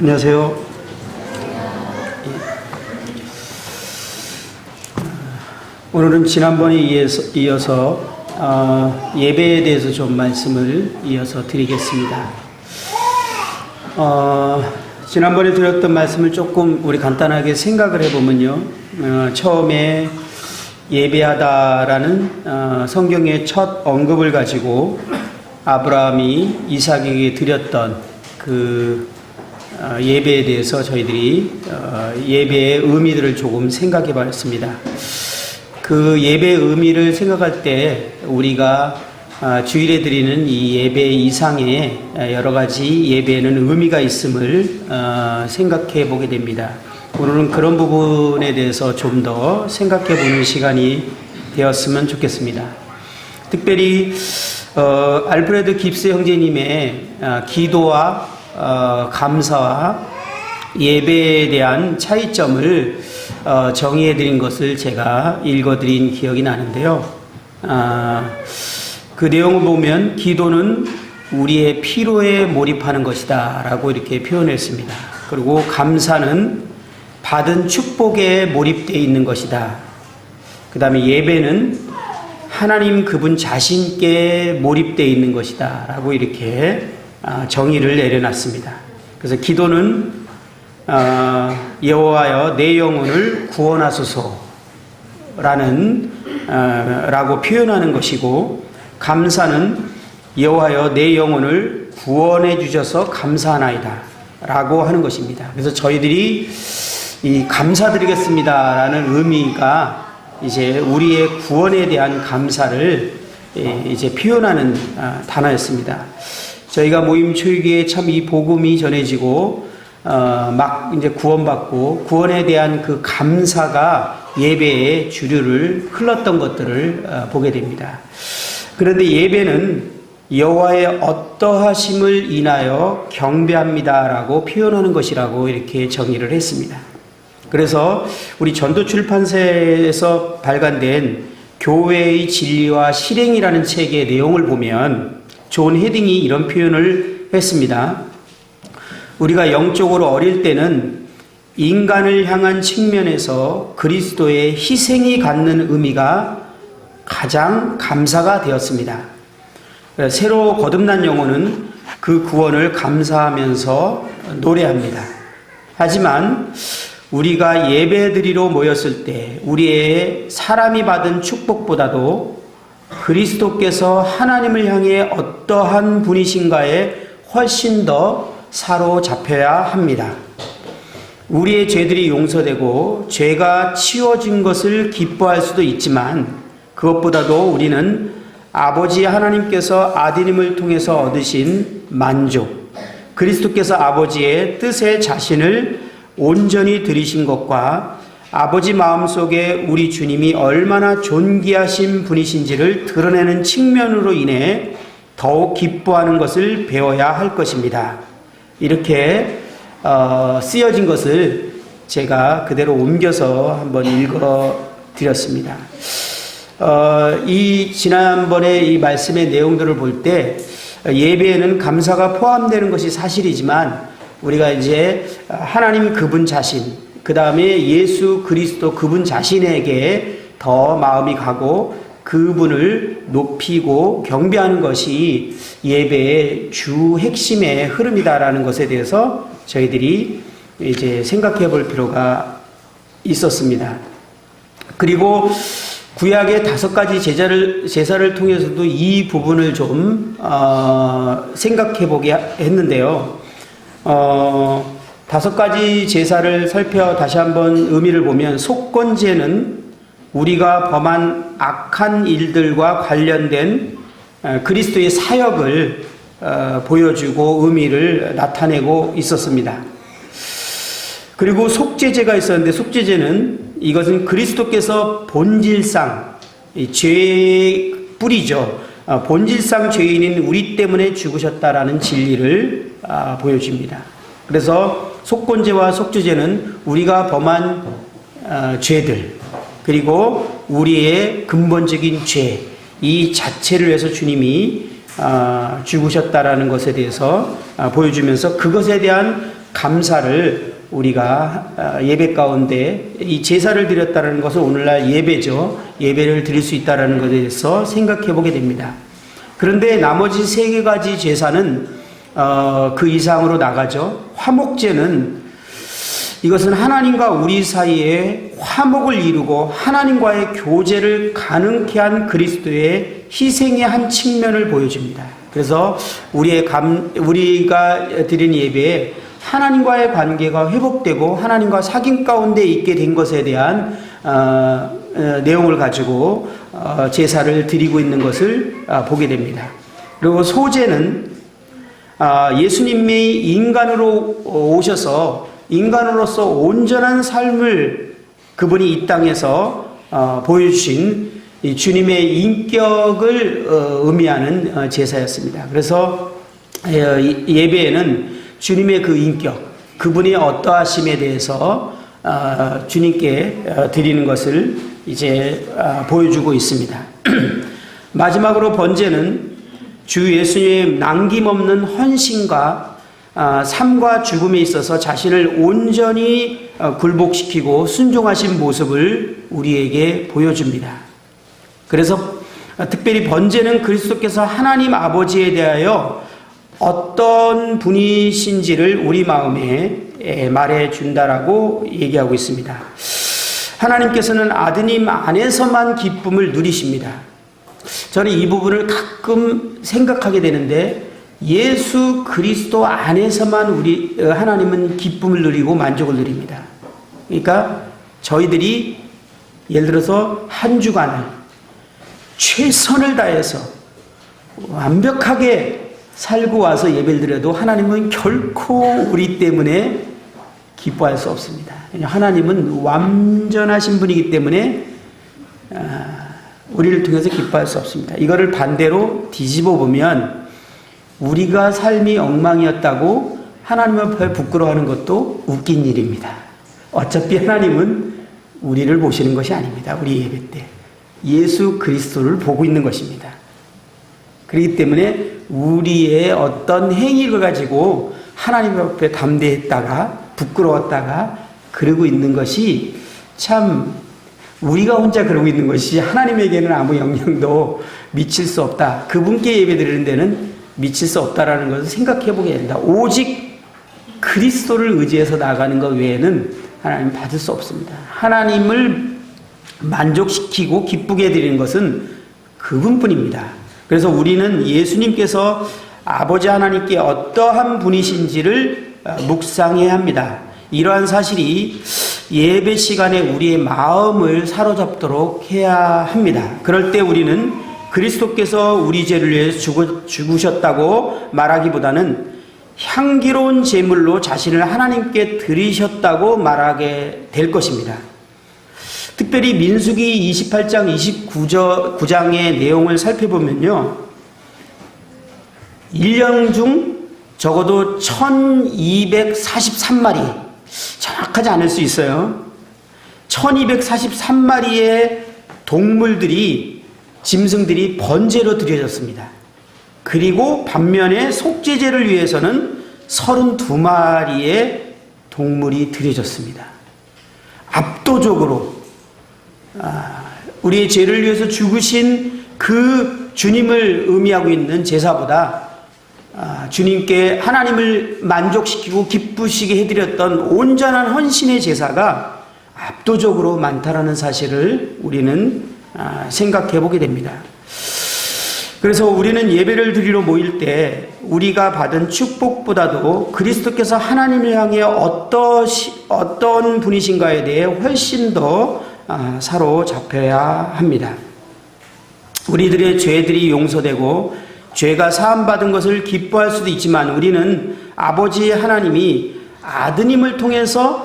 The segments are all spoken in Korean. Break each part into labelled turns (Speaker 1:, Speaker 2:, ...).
Speaker 1: 안녕하세요. 오늘은 지난번에 이어서 예배에 대해서 좀 말씀을 이어서 드리겠습니다. 지난번에 드렸던 말씀을 조금 우리 간단하게 생각을 해보면요. 처음에 예배하다라는 성경의 첫 언급을 가지고 아브라함이 이삭에게 드렸던 그 예배에 대해서 저희들이 예배의 의미들을 조금 생각해 봤습니다. 그 예배의 의미를 생각할 때 우리가 주일에 드리는 이 예배 이상의 여러 가지 예배에는 의미가 있음을 생각해 보게 됩니다. 오늘은 그런 부분에 대해서 좀 더 생각해 보는 시간이 되었으면 좋겠습니다. 특별히 알프레드 깁스 형제님의 기도와 감사와 예배에 대한 차이점을 정의해 드린 것을 제가 읽어 드린 기억이 나는데요. 그 내용을 보면 기도는 우리의 피로에 몰입하는 것이다 라고 이렇게 표현했습니다. 그리고 감사는 받은 축복에 몰입되어 있는 것이다. 그 다음에 예배는 하나님 그분 자신께 몰입되어 있는 것이다 라고 이렇게 정의를 내려놨습니다. 그래서 기도는 여호와여 내 영혼을 구원하소서 라고 표현하는 것이고, 감사는 여호와여 내 영혼을 구원해 주셔서 감사하나이다 라고 하는 것입니다. 그래서 저희들이 이 감사드리겠습니다 라는 의미가 이제 우리의 구원에 대한 감사를 이제 표현하는 단어였습니다. 저희가 모임 초기에 참 이 복음이 전해지고 막 이제 구원받고 구원에 대한 그 감사가 예배의 주류를 흘렀던 것들을 보게 됩니다. 그런데 예배는 여호와의 어떠하심을 인하여 경배합니다라고 표현하는 것이라고 이렇게 정의를 했습니다. 그래서 우리 전도출판사에서 발간된 교회의 진리와 실행이라는 책의 내용을 보면 좋은 헤딩이 이런 표현을 했습니다. 우리가 영적으로 어릴 때는 인간을 향한 측면에서 그리스도의 희생이 갖는 의미가 가장 감사가 되었습니다. 새로 거듭난 영혼은 그 구원을 감사하면서 노래합니다. 하지만 우리가 예배드리러 모였을 때 우리의 사람이 받은 축복보다도 그리스도께서 하나님을 향해 어떠한 분이신가에 훨씬 더 사로잡혀야 합니다. 우리의 죄들이 용서되고 죄가 치워진 것을 기뻐할 수도 있지만 그것보다도 우리는 아버지 하나님께서 아드님을 통해서 얻으신 만족, 그리스도께서 아버지의 뜻에 자신을 온전히 드리신 것과 아버지 마음속에 우리 주님이 얼마나 존귀하신 분이신지를 드러내는 측면으로 인해 더욱 기뻐하는 것을 배워야 할 것입니다. 이렇게 쓰여진 것을 제가 그대로 옮겨서 한번 읽어 드렸습니다. 이 지난번에 이 말씀의 내용들을 볼 때 예배에는 감사가 포함되는 것이 사실이지만 우리가 이제 하나님 그분 자신, 그 다음에 예수 그리스도 그분 자신에게 더 마음이 가고 그분을 높이고 경배하는 것이 예배의 주 핵심의 흐름이다라는 것에 대해서 저희들이 이제 생각해 볼 필요가 있었습니다. 그리고 구약의 5가지 제사를 통해서도 이 부분을 좀 생각해 보게 했는데요. 5가지 제사를 살펴 다시 한번 의미를 보면, 속건제는 우리가 범한 악한 일들과 관련된 그리스도의 사역을 보여주고 의미를 나타내고 있었습니다. 그리고 속죄제가 있었는데, 속죄제는 이것은 그리스도께서 본질상 죄의 뿌리죠. 본질상 죄인인 우리 때문에 죽으셨다라는 진리를 보여줍니다. 그래서 속건제와 속죄제는 우리가 범한 죄들, 그리고 우리의 근본적인 죄, 이 자체를 위해서 주님이 죽으셨다라는 것에 대해서 보여주면서 그것에 대한 감사를 우리가 예배 가운데 이 제사를 드렸다는 것은 오늘날 예배죠. 예배를 드릴 수 있다는 것에 대해서 생각해 보게 됩니다. 그런데 나머지 세 가지 제사는 그 이상으로 나가죠. 화목제는 이것은 하나님과 우리 사이에 화목을 이루고 하나님과의 교제를 가능케 한 그리스도의 희생의 한 측면을 보여줍니다. 그래서 우리가 드린 예배에 하나님과의 관계가 회복되고 하나님과 사귐 가운데 있게 된 것에 대한 내용을 가지고 제사를 드리고 있는 것을 보게 됩니다. 그리고 소제는 예수님이 인간으로 오셔서 인간으로서 온전한 삶을 그분이 이 땅에서 보여주신 이 주님의 인격을 의미하는 제사였습니다. 그래서 예배에는 주님의 그 인격, 그분의 어떠하심에 대해서 주님께 드리는 것을 이제 보여주고 있습니다. 마지막으로 번제는 주 예수님의 남김없는 헌신과 삶과 죽음에 있어서 자신을 온전히 굴복시키고 순종하신 모습을 우리에게 보여줍니다. 그래서 특별히 번제는 그리스도께서 하나님 아버지에 대하여 어떤 분이신지를 우리 마음에 말해준다라고 얘기하고 있습니다. 하나님께서는 아드님 안에서만 기쁨을 누리십니다. 저는 이 부분을 가끔 생각하게 되는데 예수 그리스도 안에서만 우리 하나님은 기쁨을 누리고 만족을 누립니다. 그러니까 저희들이 예를 들어서 한 주간을 최선을 다해서 완벽하게 살고 와서 예배를 드려도 하나님은 결코 우리 때문에 기뻐할 수 없습니다. 하나님은 완전하신 분이기 때문에 우리를 통해서 기뻐할 수 없습니다. 이거를 반대로 뒤집어 보면 우리가 삶이 엉망이었다고 하나님 앞에 부끄러워하는 것도 웃긴 일입니다. 어차피 하나님은 우리를 보시는 것이 아닙니다. 우리 예배 때 예수 그리스도를 보고 있는 것입니다. 그렇기 때문에 우리의 어떤 행위를 가지고 하나님 앞에 담대했다가 부끄러웠다가 그러고 있는 것이 참 우리가 혼자 그러고 있는 것이 하나님에게는 아무 영향도 미칠 수 없다. 그분께 예배드리는 데는 미칠 수 없다라는 것을 생각해 보게 됩니다. 오직 그리스도를 의지해서 나가는 것 외에는 하나님 받을 수 없습니다. 하나님을 만족시키고 기쁘게 해드리는 것은 그분뿐입니다. 그래서 우리는 예수님께서 아버지 하나님께 어떠한 분이신지를 묵상해야 합니다. 이러한 사실이 예배 시간에 우리의 마음을 사로잡도록 해야 합니다. 그럴 때 우리는 그리스도께서 우리 죄를 위해서 죽으셨다고 말하기보다는 향기로운 제물로 자신을 하나님께 드리셨다고 말하게 될 것입니다. 특별히 민수기 28장 29장의 내용을 살펴보면요. 1년 중 적어도 1243마리, 정확하지 않을 수 있어요. 1243마리의 동물들이, 짐승들이 번제로 드려졌습니다. 그리고 반면에 속죄제를 위해서는 32마리의 동물이 드려졌습니다. 압도적으로 우리의 죄를 위해서 죽으신 그 주님을 의미하고 있는 제사보다 주님께 하나님을 만족시키고 기쁘시게 해드렸던 온전한 헌신의 제사가 압도적으로 많다라는 사실을 우리는 생각해 보게 됩니다. 그래서 우리는 예배를 드리러 모일 때 우리가 받은 축복보다도 그리스도께서 하나님을 향해 어떤 분이신가에 대해 훨씬 더 사로잡혀야 합니다. 우리들의 죄들이 용서되고 죄가 사함받은 것을 기뻐할 수도 있지만 우리는 아버지 하나님이 아드님을 통해서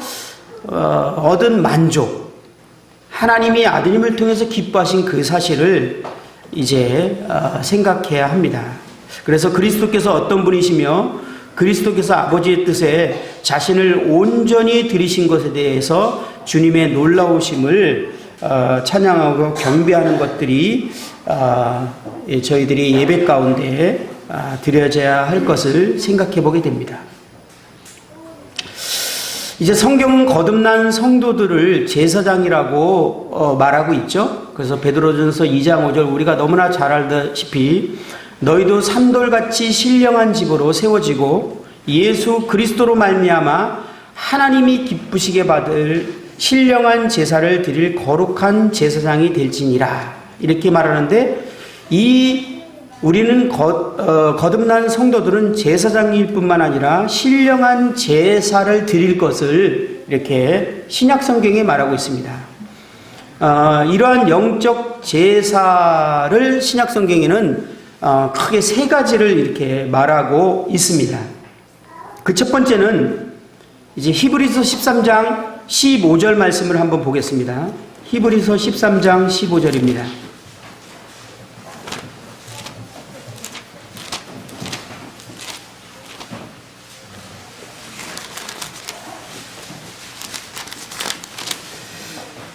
Speaker 1: 얻은 만족, 하나님이 아드님을 통해서 기뻐하신 그 사실을 이제 생각해야 합니다. 그래서 그리스도께서 어떤 분이시며 그리스도께서 아버지의 뜻에 자신을 온전히 드리신 것에 대해서 주님의 놀라우심을 찬양하고 경배하는 것들이 저희들이 예배 가운데 드려져야 할 것을 생각해 보게 됩니다. 이제 성경은 거듭난 성도들을 제사장이라고 말하고 있죠. 그래서 베드로전서 2장 5절 우리가 너무나 잘 알다시피 너희도 산돌같이 신령한 집으로 세워지고 예수 그리스도로 말미암아 하나님이 기쁘시게 받을 신령한 제사를 드릴 거룩한 제사장이 될지니라 이렇게 말하는데 우리는 거듭난 성도들은 제사장일 뿐만 아니라 신령한 제사를 드릴 것을 이렇게 신약 성경에 말하고 있습니다. 이러한 영적 제사를 신약 성경에는 크게 세 가지를 이렇게 말하고 있습니다. 그 첫 번째는 이제 히브리서 13장 15절 말씀을 한번 보겠습니다. 히브리서 13장 15절입니다.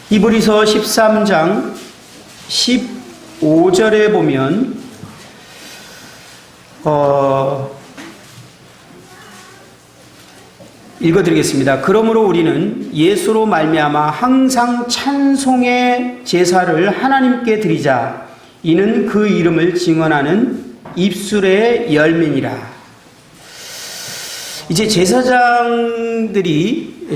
Speaker 1: 히브리서 13장 15절에 보면 읽어드리겠습니다. 그러므로 우리는 예수로 말미암아 항상 찬송의 제사를 하나님께 드리자. 이는 그 이름을 증언하는 입술의 열매니라. 이제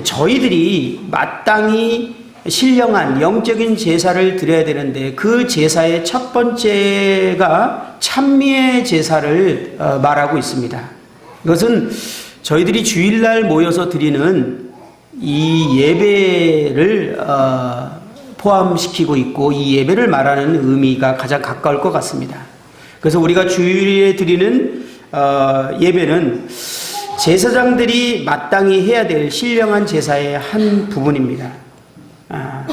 Speaker 1: 저희들이 마땅히 신령한 영적인 제사를 드려야 되는데 그 제사의 첫 번째가 찬미의 제사를 말하고 있습니다. 이것은 저희들이 주일날 모여서 드리는 이 예배를 포함시키고 있고 이 예배를 말하는 의미가 가장 가까울 것 같습니다. 그래서 우리가 주일에 드리는 예배는 제사장들이 마땅히 해야 될 신령한 제사의 한 부분입니다.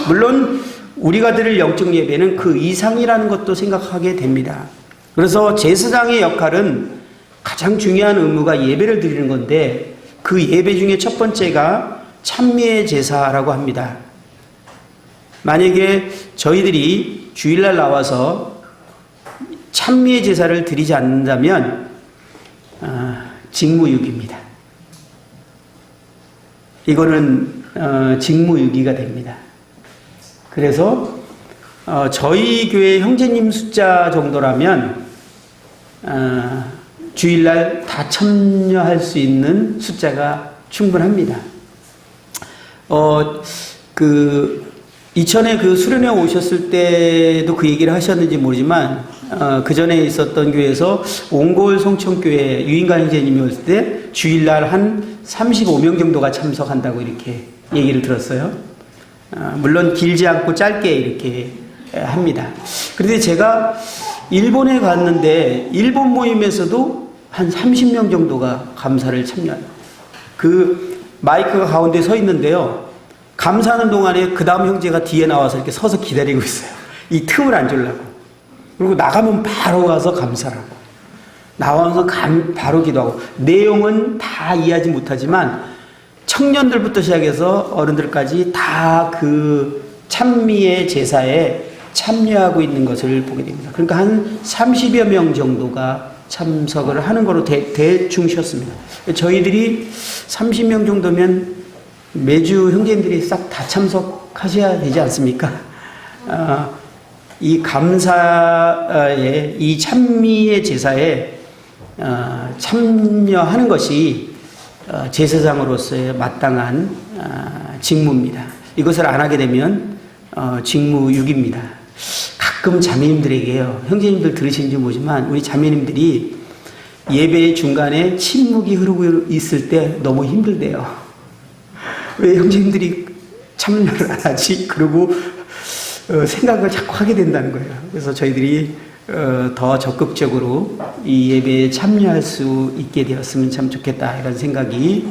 Speaker 1: 물론 우리가 드릴 영적 예배는 그 이상이라는 것도 생각하게 됩니다. 그래서 제사장의 역할은 가장 중요한 의무가 예배를 드리는 건데 그 예배 중에 첫 번째가 찬미의 제사라고 합니다. 만약에 저희들이 주일날 나와서 찬미의 제사를 드리지 않는다면 직무유기입니다. 이거는 직무유기가 됩니다. 그래서 저희 교회 형제님 숫자 정도라면 주일날 다 참여할 수 있는 숫자가 충분합니다. 이천에 그 수련회 오셨을 때도 그 얘기를 하셨는지 모르지만 그 전에 있었던 교회에서 옹골 성천교회 유인관 형제님이 왔을 때 주일날 한 35명 정도가 참석한다고 이렇게 얘기를 들었어요. 물론 길지 않고 짧게 이렇게 합니다. 그런데 제가 일본에 갔는데 일본 모임에서도 한 30명 정도가 감사를 참여해요. 그 마이크가 가운데 서 있는데요. 감사하는 동안에 그 다음 형제가 뒤에 나와서 이렇게 서서 기다리고 있어요. 이 틈을 안 주려고. 그리고 나가면 바로 가서 감사하고 나와서 바로 기도하고 내용은 다 이해하지 못하지만 청년들부터 시작해서 어른들까지 다 그 찬미의 제사에 참여하고 있는 것을 보게 됩니다. 그러니까 한 30여 명 정도가 참석을 하는 거로 대충 쉬었습니다. 저희들이 30명 정도면 매주 형제님들이 싹 다 참석하셔야 되지 않습니까? 이 감사의, 이 찬미의 제사에 참여하는 것이 제사장으로서의 마땅한 직무입니다. 이것을 안 하게 되면 직무유기입니다. 가끔 자매님들에게요, 형제님들 들으시는지 모르지만 우리 자매님들이 예배 중간에 침묵이 흐르고 있을 때 너무 힘들대요. 왜 형제님들이 참여를 안 하지? 그러고 생각을 자꾸 하게 된다는 거예요. 그래서 저희들이 더 적극적으로 이 예배에 참여할 수 있게 되었으면 참 좋겠다 이런 생각이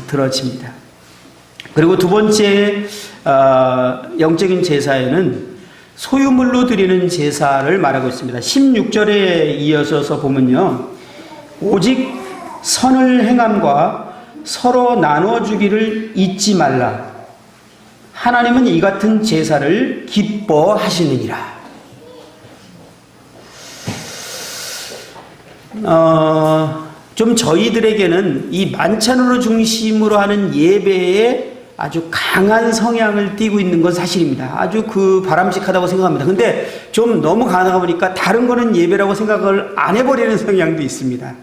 Speaker 1: 들어집니다. 그리고 두 번째 영적인 제사에는 소유물로 드리는 제사를 말하고 있습니다. 16절에 이어져서 보면요, 오직 선을 행함과 서로 나눠주기를 잊지 말라. 하나님은 이 같은 제사를 기뻐하시느니라. 좀 저희들에게는 이 만찬으로 중심으로 하는 예배에 아주 강한 성향을 띠고 있는 건 사실입니다. 아주 바람직하다고 생각합니다. 근데 좀 너무 강하다 보니까 다른 거는 예배라고 생각을 안 해버리는 성향도 있습니다.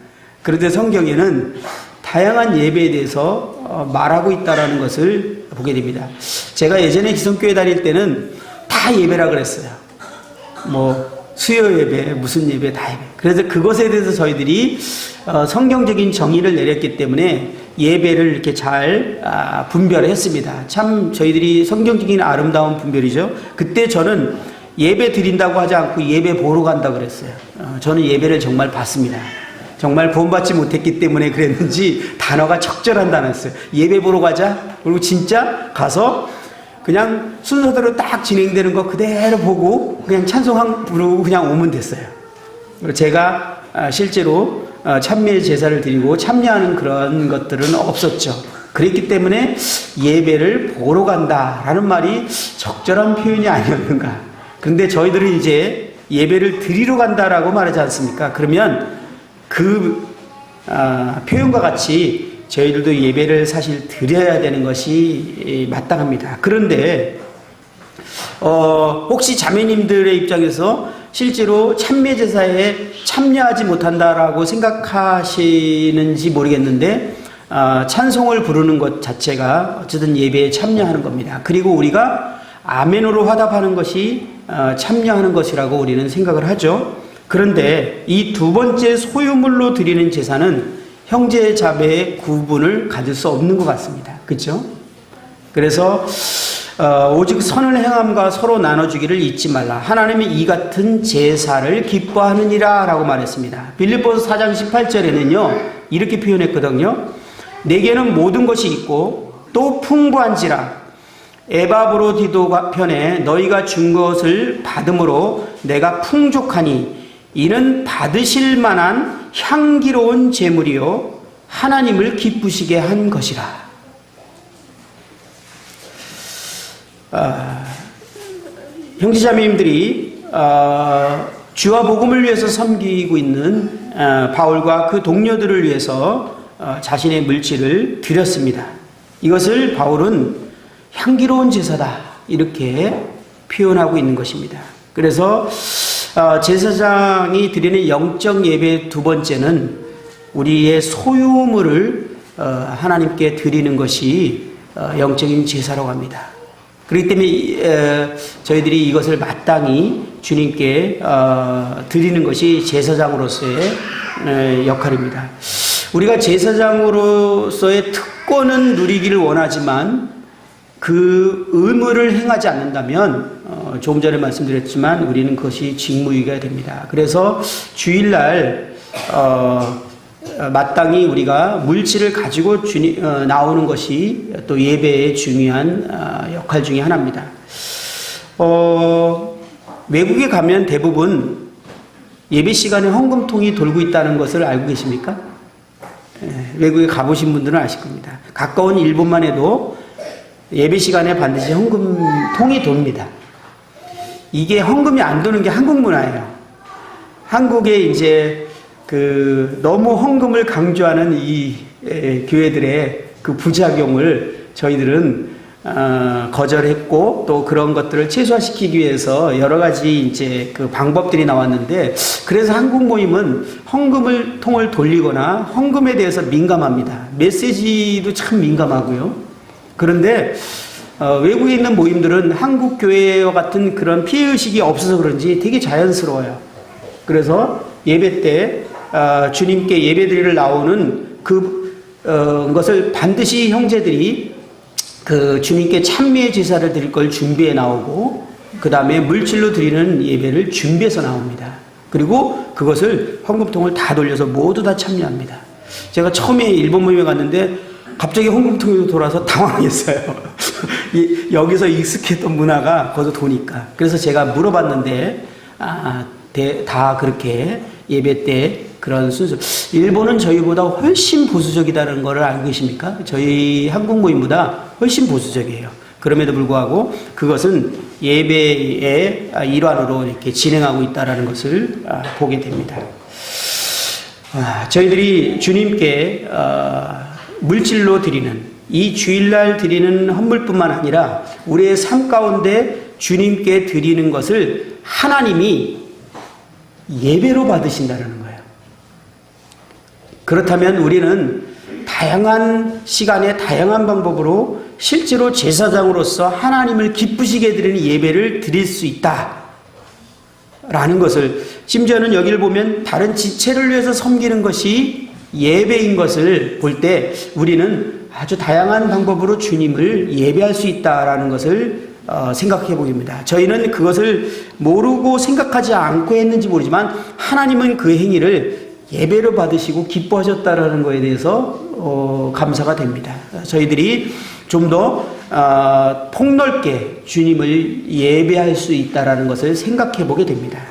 Speaker 1: 그런데 성경에는 다양한 예배에 대해서 말하고 있다는 것을 보게 됩니다. 제가 예전에 기성교회 다닐 때는 다 예배라 그랬어요. 수요 예배, 무슨 예배, 다 예배. 그래서 그것에 대해서 저희들이 성경적인 정의를 내렸기 때문에 예배를 이렇게 잘 분별했습니다. 참 저희들이 성경적인 아름다운 분별이죠. 그때 저는 예배 드린다고 하지 않고 예배 보러 간다 그랬어요. 저는 예배를 정말 받습니다. 정말 구원받지 못했기 때문에 그랬는지 단어가 적절한 단어였어요. 예배 보러 가자. 그리고 진짜 가서 그냥 순서대로 딱 진행되는 거 그대로 보고 그냥 찬송 부르고 그냥 오면 됐어요. 제가 실제로 참미의 제사를 드리고 참여하는 그런 것들은 없었죠. 그랬기 때문에 예배를 보러 간다라는 말이 적절한 표현이 아니었는가. 그런데 저희들은 이제 예배를 드리러 간다라고 말하지 않습니까? 그러면 표현과 같이 저희들도 예배를 사실 드려야 되는 것이 마땅합니다. 그런데 혹시 자매님들의 입장에서 실제로 참매제사에 참여하지 못한다라고 생각하시는지 모르겠는데 찬송을 부르는 것 자체가 어쨌든 예배에 참여하는 겁니다. 그리고 우리가 아멘으로 화답하는 것이 참여하는 것이라고 우리는 생각을 하죠. 그런데 이 두 번째 소유물로 드리는 제사는 형제 자매의 구분을 가질 수 없는 것 같습니다. 그렇죠? 그래서 오직 선을 행함과 서로 나눠주기를 잊지 말라. 하나님이 이 같은 제사를 기뻐하느니라 라고 말했습니다. 빌립보서 4장 18절에는요 이렇게 표현했거든요. 내게는 모든 것이 있고 또 풍부한지라 에바브로디도 편에 너희가 준 것을 받음으로 내가 풍족하니 이는 받으실 만한 향기로운 제물이요 하나님을 기쁘시게 한 것이라. 형제자매님들이 주와 복음을 위해서 섬기고 있는 바울과 그 동료들을 위해서 자신의 물질을 드렸습니다. 이것을 바울은 향기로운 제사다 이렇게 표현하고 있는 것입니다. 그래서 제사장이 드리는 영적 예배 두 번째는 우리의 소유물을 하나님께 드리는 것이 영적인 제사라고 합니다. 그렇기 때문에 저희들이 이것을 마땅히 주님께 드리는 것이 제사장으로서의 역할입니다. 우리가 제사장으로서의 특권은 누리기를 원하지만 그 의무를 행하지 않는다면 조금 전에 말씀드렸지만 우리는 그것이 직무유기가 됩니다. 그래서 주일날 마땅히 우리가 물질을 가지고 나오는 것이 또 예배의 중요한 역할 중에 하나입니다. 외국에 가면 대부분 예배 시간에 헌금통이 돌고 있다는 것을 알고 계십니까? 외국에 가보신 분들은 아실 겁니다. 가까운 일본만 해도 예배 시간에 반드시 헌금통이 돕니다. 이게 헌금이 안 도는 게 한국 문화예요. 한국에 이제 너무 헌금을 강조하는 이 교회들의 그 부작용을 저희들은 거절했고 또 그런 것들을 최소화시키기 위해서 여러 가지 이제 그 방법들이 나왔는데 그래서 한국 모임은 헌금을 통을 돌리거나 헌금에 대해서 민감합니다. 메시지도 참 민감하고요. 그런데 외국에 있는 모임들은 한국 교회와 같은 그런 피해의식이 없어서 그런지 되게 자연스러워요. 그래서 예배 때 주님께 예배드리러 나오는 것을 반드시 형제들이 주님께 찬미의 제사를 드릴 걸 준비해 나오고 그 다음에 물질로 드리는 예배를 준비해서 나옵니다. 그리고 그것을 헌금통을 다 돌려서 모두 다 참여합니다. 제가 처음에 일본 모임에 갔는데 갑자기 헌금통이 돌아서 당황했어요. 여기서 익숙했던 문화가 거기서 도니까. 그래서 제가 물어봤는데 다 그렇게 예배 때 그런 순서. 일본은 저희보다 훨씬 보수적이다는 걸 알고 계십니까? 저희 한국 모임보다 훨씬 보수적이에요. 그럼에도 불구하고 그것은 예배의 일환으로 이렇게 진행하고 있다는 것을 보게 됩니다. 저희들이 주님께 물질로 드리는 이 주일날 드리는 헌물뿐만 아니라 우리의 삶 가운데 주님께 드리는 것을 하나님이 예배로 받으신다는 거예요. 그렇다면 우리는 다양한 시간에 다양한 방법으로 실제로 제사장으로서 하나님을 기쁘시게 드리는 예배를 드릴 수 있다라는 것을, 심지어는 여기를 보면 다른 지체를 위해서 섬기는 것이 예배인 것을 볼 때 우리는 아주 다양한 방법으로 주님을 예배할 수 있다라는 것을 생각해 보입니다. 저희는 그것을 모르고 생각하지 않고 했는지 모르지만 하나님은 그 행위를 예배로 받으시고 기뻐하셨다라는 것에 대해서 감사가 됩니다. 저희들이 좀 더 폭넓게 주님을 예배할 수 있다라는 것을 생각해 보게 됩니다.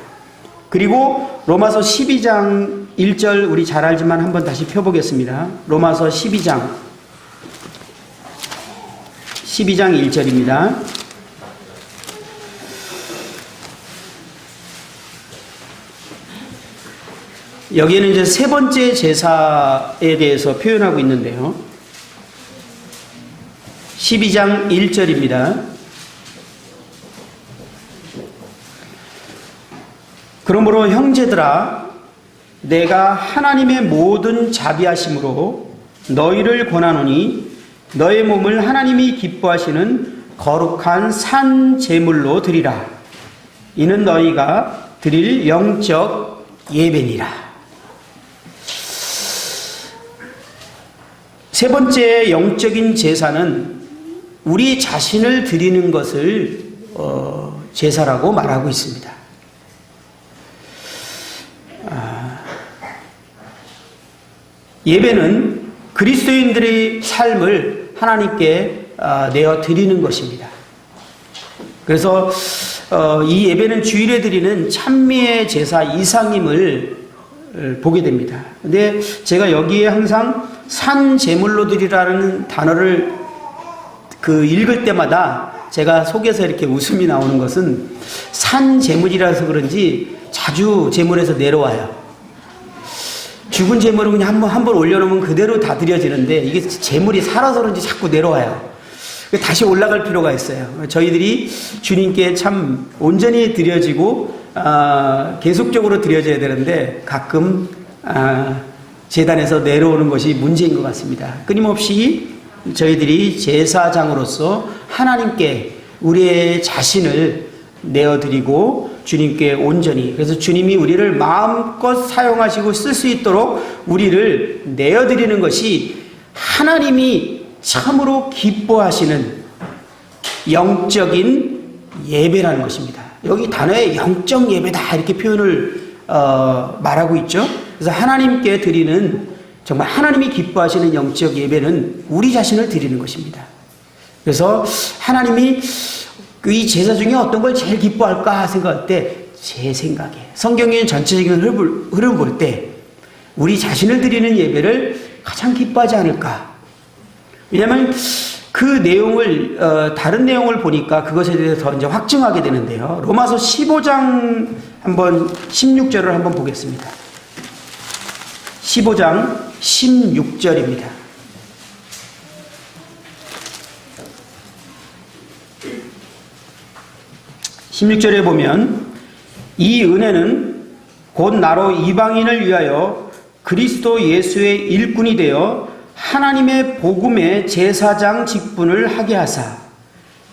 Speaker 1: 그리고 로마서 12장 1절 우리 잘 알지만 한번 다시 펴보겠습니다. 로마서 12장 1절입니다. 여기에는 이제 세 번째 제사에 대해서 표현하고 있는데요. 12장 1절입니다. 그러므로 형제들아, 내가 하나님의 모든 자비하심으로 너희를 권하노니 너의 몸을 하나님이 기뻐하시는 거룩한 산 제물로 드리라. 이는 너희가 드릴 영적 예배니라. 세 번째 영적인 제사는 우리 자신을 드리는 것을 제사라고 말하고 있습니다. 예배는 그리스도인들의 삶을 하나님께 내어 드리는 것입니다. 그래서 이 예배는 주일에 드리는 찬미의 제사 이상임을 보게 됩니다. 근데 제가 여기에 항상 산 제물로 드리라는 단어를 읽을 때마다 제가 속에서 이렇게 웃음이 나오는 것은 산 제물이라서 그런지 자주 제물에서 내려와요. 죽은 제물은 그냥 한번 올려놓으면 그대로 다 드려지는데 이게 제물이 살아서 그런지 자꾸 내려와요. 다시 올라갈 필요가 있어요. 저희들이 주님께 참 온전히 드려지고 계속적으로 드려져야 되는데 가끔 제단에서 내려오는 것이 문제인 것 같습니다. 끊임없이 저희들이 제사장으로서 하나님께 우리의 자신을 내어드리고 주님께 온전히, 그래서 주님이 우리를 마음껏 사용하시고 쓸 수 있도록 우리를 내어드리는 것이 하나님이 참으로 기뻐하시는 영적인 예배라는 것입니다. 여기 단어에 영적 예배다 이렇게 표현을 말하고 있죠. 그래서 하나님께 드리는, 정말 하나님이 기뻐하시는 영적 예배는 우리 자신을 드리는 것입니다. 그래서 하나님이 이 제사 중에 어떤 걸 제일 기뻐할까 생각할 때, 제 생각에 성경의 전체적인 흐름을 볼 때 우리 자신을 드리는 예배를 가장 기뻐하지 않을까. 왜냐하면 그 내용을 다른 내용을 보니까 그것에 대해서 더 이제 확증하게 되는데요. 로마서 15장 한번 16절을 한번 보겠습니다. 15장 16절입니다. (16절에) 보면 이 은혜는 곧 나로 이방인을 위하여 그리스도 예수의 일꾼이 되어 하나님의 복음의 제사장 직분을 하게 하사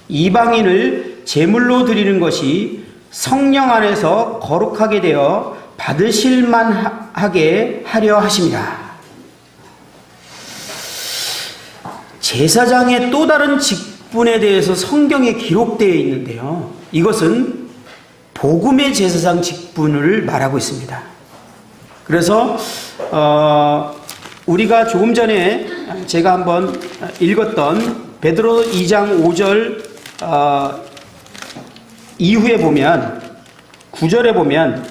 Speaker 1: 이방인을 제물로 드리는 것이 성령 안에서 거룩하게 되어 받으실 만하게 하려 하심이라. 제사장의 또 다른 직분에 대해서 성경에 기록되어 있는데요. 이것은 복음의 제사장 직분을 말하고 있습니다. 그래서 우리가 조금 전에 제가 한번 읽었던 베드로 2장 5절 이후에 보면 9절에 보면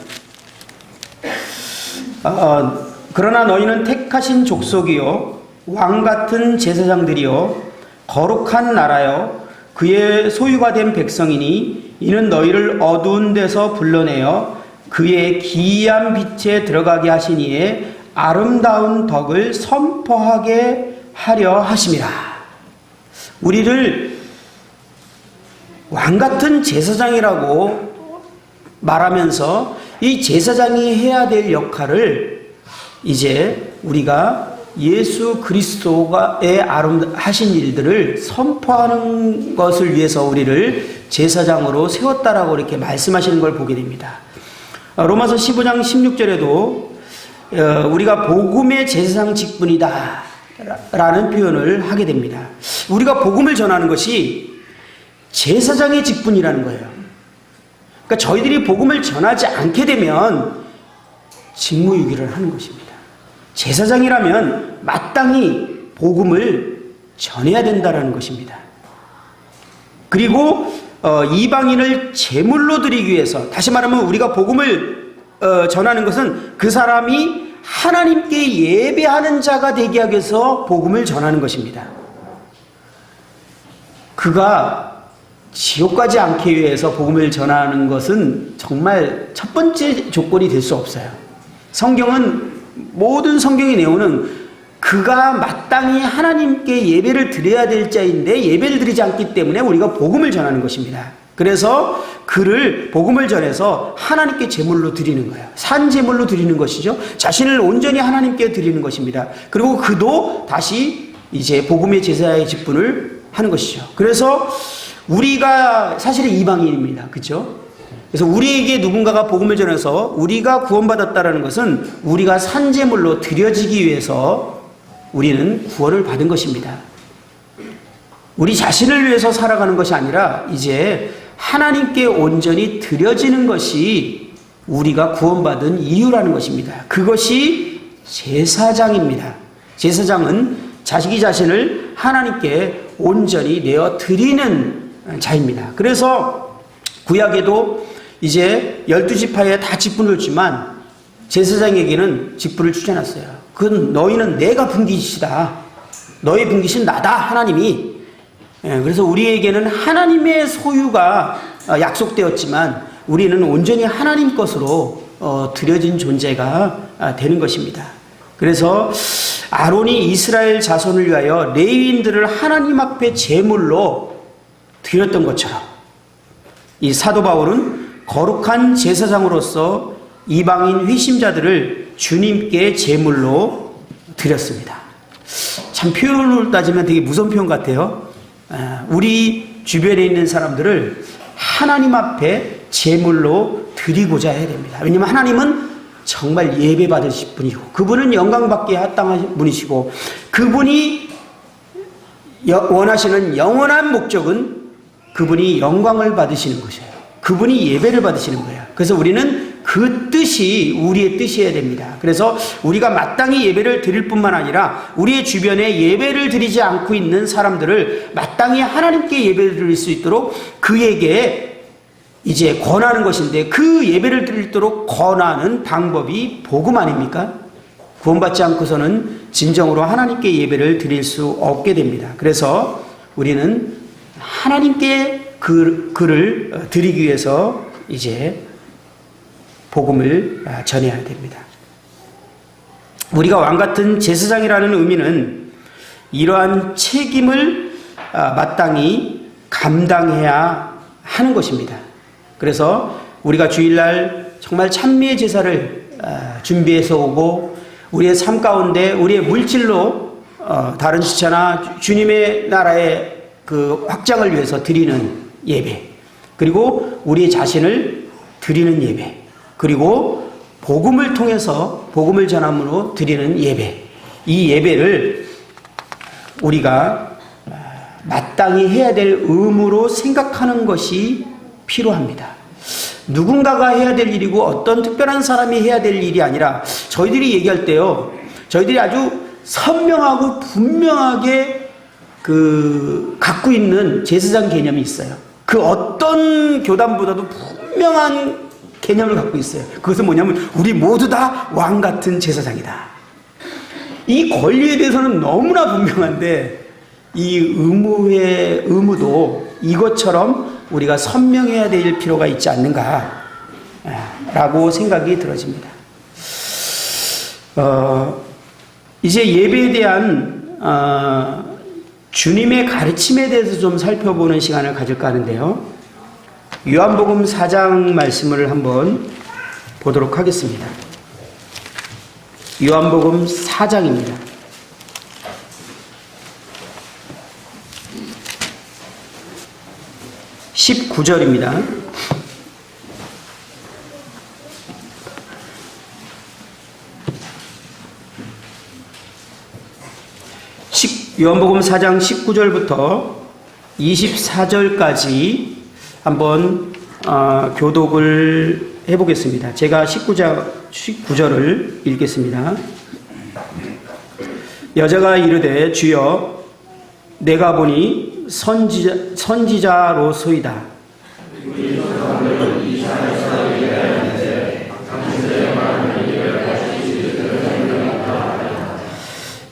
Speaker 1: 그러나 너희는 택하신 족속이요 왕같은 제사장들이요 거룩한 나라요 그의 소유가 된 백성이니 이는 너희를 어두운 데서 불러내어 그의 기이한 빛에 들어가게 하시니에 아름다운 덕을 선포하게 하려 하심이라. 우리를 왕같은 제사장이라고 말하면서 이 제사장이 해야 될 역할을 이제 우리가 예수 그리스도의 하신 일들을 선포하는 것을 위해서 우리를 제사장으로 세웠다라고 이렇게 말씀하시는 걸 보게 됩니다. 로마서 15장 16절에도 우리가 복음의 제사장 직분이다 라는 표현을 하게 됩니다. 우리가 복음을 전하는 것이 제사장의 직분이라는 거예요. 그러니까 저희들이 복음을 전하지 않게 되면 직무유기를 하는 것입니다. 제사장이라면 마땅히 복음을 전해야 된다는 것입니다. 그리고 이방인을 제물로 드리기 위해서, 다시 말하면 우리가 복음을 전하는 것은 그 사람이 하나님께 예배하는 자가 되게 하기 위해서 복음을 전하는 것입니다. 그가 지옥 가지 않기 위해서 복음을 전하는 것은 정말 첫 번째 조건이 될 수 없어요. 모든 성경의 내용은 그가 마땅히 하나님께 예배를 드려야 될 자인데 예배를 드리지 않기 때문에 우리가 복음을 전하는 것입니다. 그래서 그를 복음을 전해서 하나님께 제물로 드리는 거예요. 산 제물로 드리는 것이죠. 자신을 온전히 하나님께 드리는 것입니다. 그리고 그도 다시 이제 복음의 제사의 직분을 하는 것이죠. 그래서 우리가 사실은 이방인입니다. 그렇죠? 그래서 우리에게 누군가가 복음을 전해서 우리가 구원받았다는 것은 우리가 산제물로 드려지기 위해서 우리는 구원을 받은 것입니다. 우리 자신을 위해서 살아가는 것이 아니라 이제 하나님께 온전히 드려지는 것이 우리가 구원받은 이유라는 것입니다. 그것이 제사장입니다. 제사장은 자기 자신을 하나님께 온전히 내어 드리는 자입니다. 그래서 구약에도 이제 12지파에 다 직분을 주지만 제사장에게는 직분을 주지 않았어요. 그건 너희는 내가 분깃이다. 너의 분깃은 나다, 하나님이. 그래서 우리에게는 하나님의 소유가 약속되었지만 우리는 온전히 하나님 것으로 드려진 존재가 되는 것입니다. 그래서 아론이 이스라엘 자손을 위하여 레위인들을 하나님 앞에 제물로 드렸던 것처럼 이 사도 바울은 거룩한 제사장으로서 이방인 회심자들을 주님께 제물로 드렸습니다. 참 표현을 따지면 되게 무서운 표현 같아요. 우리 주변에 있는 사람들을 하나님 앞에 제물로 드리고자 해야 됩니다. 왜냐하면 하나님은 정말 예배 받으실 분이고 그분은 영광받기에 합당한 분이시고 그분이 원하시는 영원한 목적은 그분이 영광을 받으시는 것이에요. 그분이 예배를 받으시는 거예요. 그래서 우리는 그 뜻이 우리의 뜻이어야 됩니다. 그래서 우리가 마땅히 예배를 드릴 뿐만 아니라 우리의 주변에 예배를 드리지 않고 있는 사람들을 마땅히 하나님께 예배를 드릴 수 있도록 그에게 이제 권하는 것인데 그 예배를 드리도록 권하는 방법이 복음 아닙니까? 구원받지 않고서는 진정으로 하나님께 예배를 드릴 수 없게 됩니다. 그래서 우리는 하나님께 그를 드리기 위해서 이제 복음을 전해야 됩니다. 우리가 왕같은 제사장이라는 의미는 이러한 책임을 마땅히 감당해야 하는 것입니다. 그래서 우리가 주일날 정말 찬미의 제사를 준비해서 오고 우리의 삶 가운데 우리의 물질로 다른 지체나 주님의 나라의 그 확장을 위해서 드리는 예배, 그리고 우리의 자신을 드리는 예배, 그리고 복음을 통해서 복음을 전함으로 드리는 예배, 이 예배를 우리가 마땅히 해야 될 의무로 생각하는 것이 필요합니다. 누군가가 해야 될 일이고 어떤 특별한 사람이 해야 될 일이 아니라 저희들이 얘기할 때요, 저희들이 아주 선명하고 분명하게 갖고 있는 제사장 개념이 있어요. 그 어떤 교단보다도 분명한 개념을 갖고 있어요. 그것은 뭐냐면 우리 모두 다 왕 같은 제사장이다. 이 권리에 대해서는 너무나 분명한데 이 의무도 이것처럼 우리가 선명해야 될 필요가 있지 않는가 라고 생각이 들어집니다. 이제 예배에 대한 주님의 가르침에 대해서 좀 살펴보는 시간을 가질까 하는데요. 요한복음 4장 말씀을 한번 보도록 하겠습니다. 요한복음 4장입니다. 19절입니다. 요한복음 4장 19절부터 24절까지 한번 교독을 해보겠습니다. 제가 19절을 읽겠습니다. 여자가 이르되 주여 내가 보니 선지자로소이다.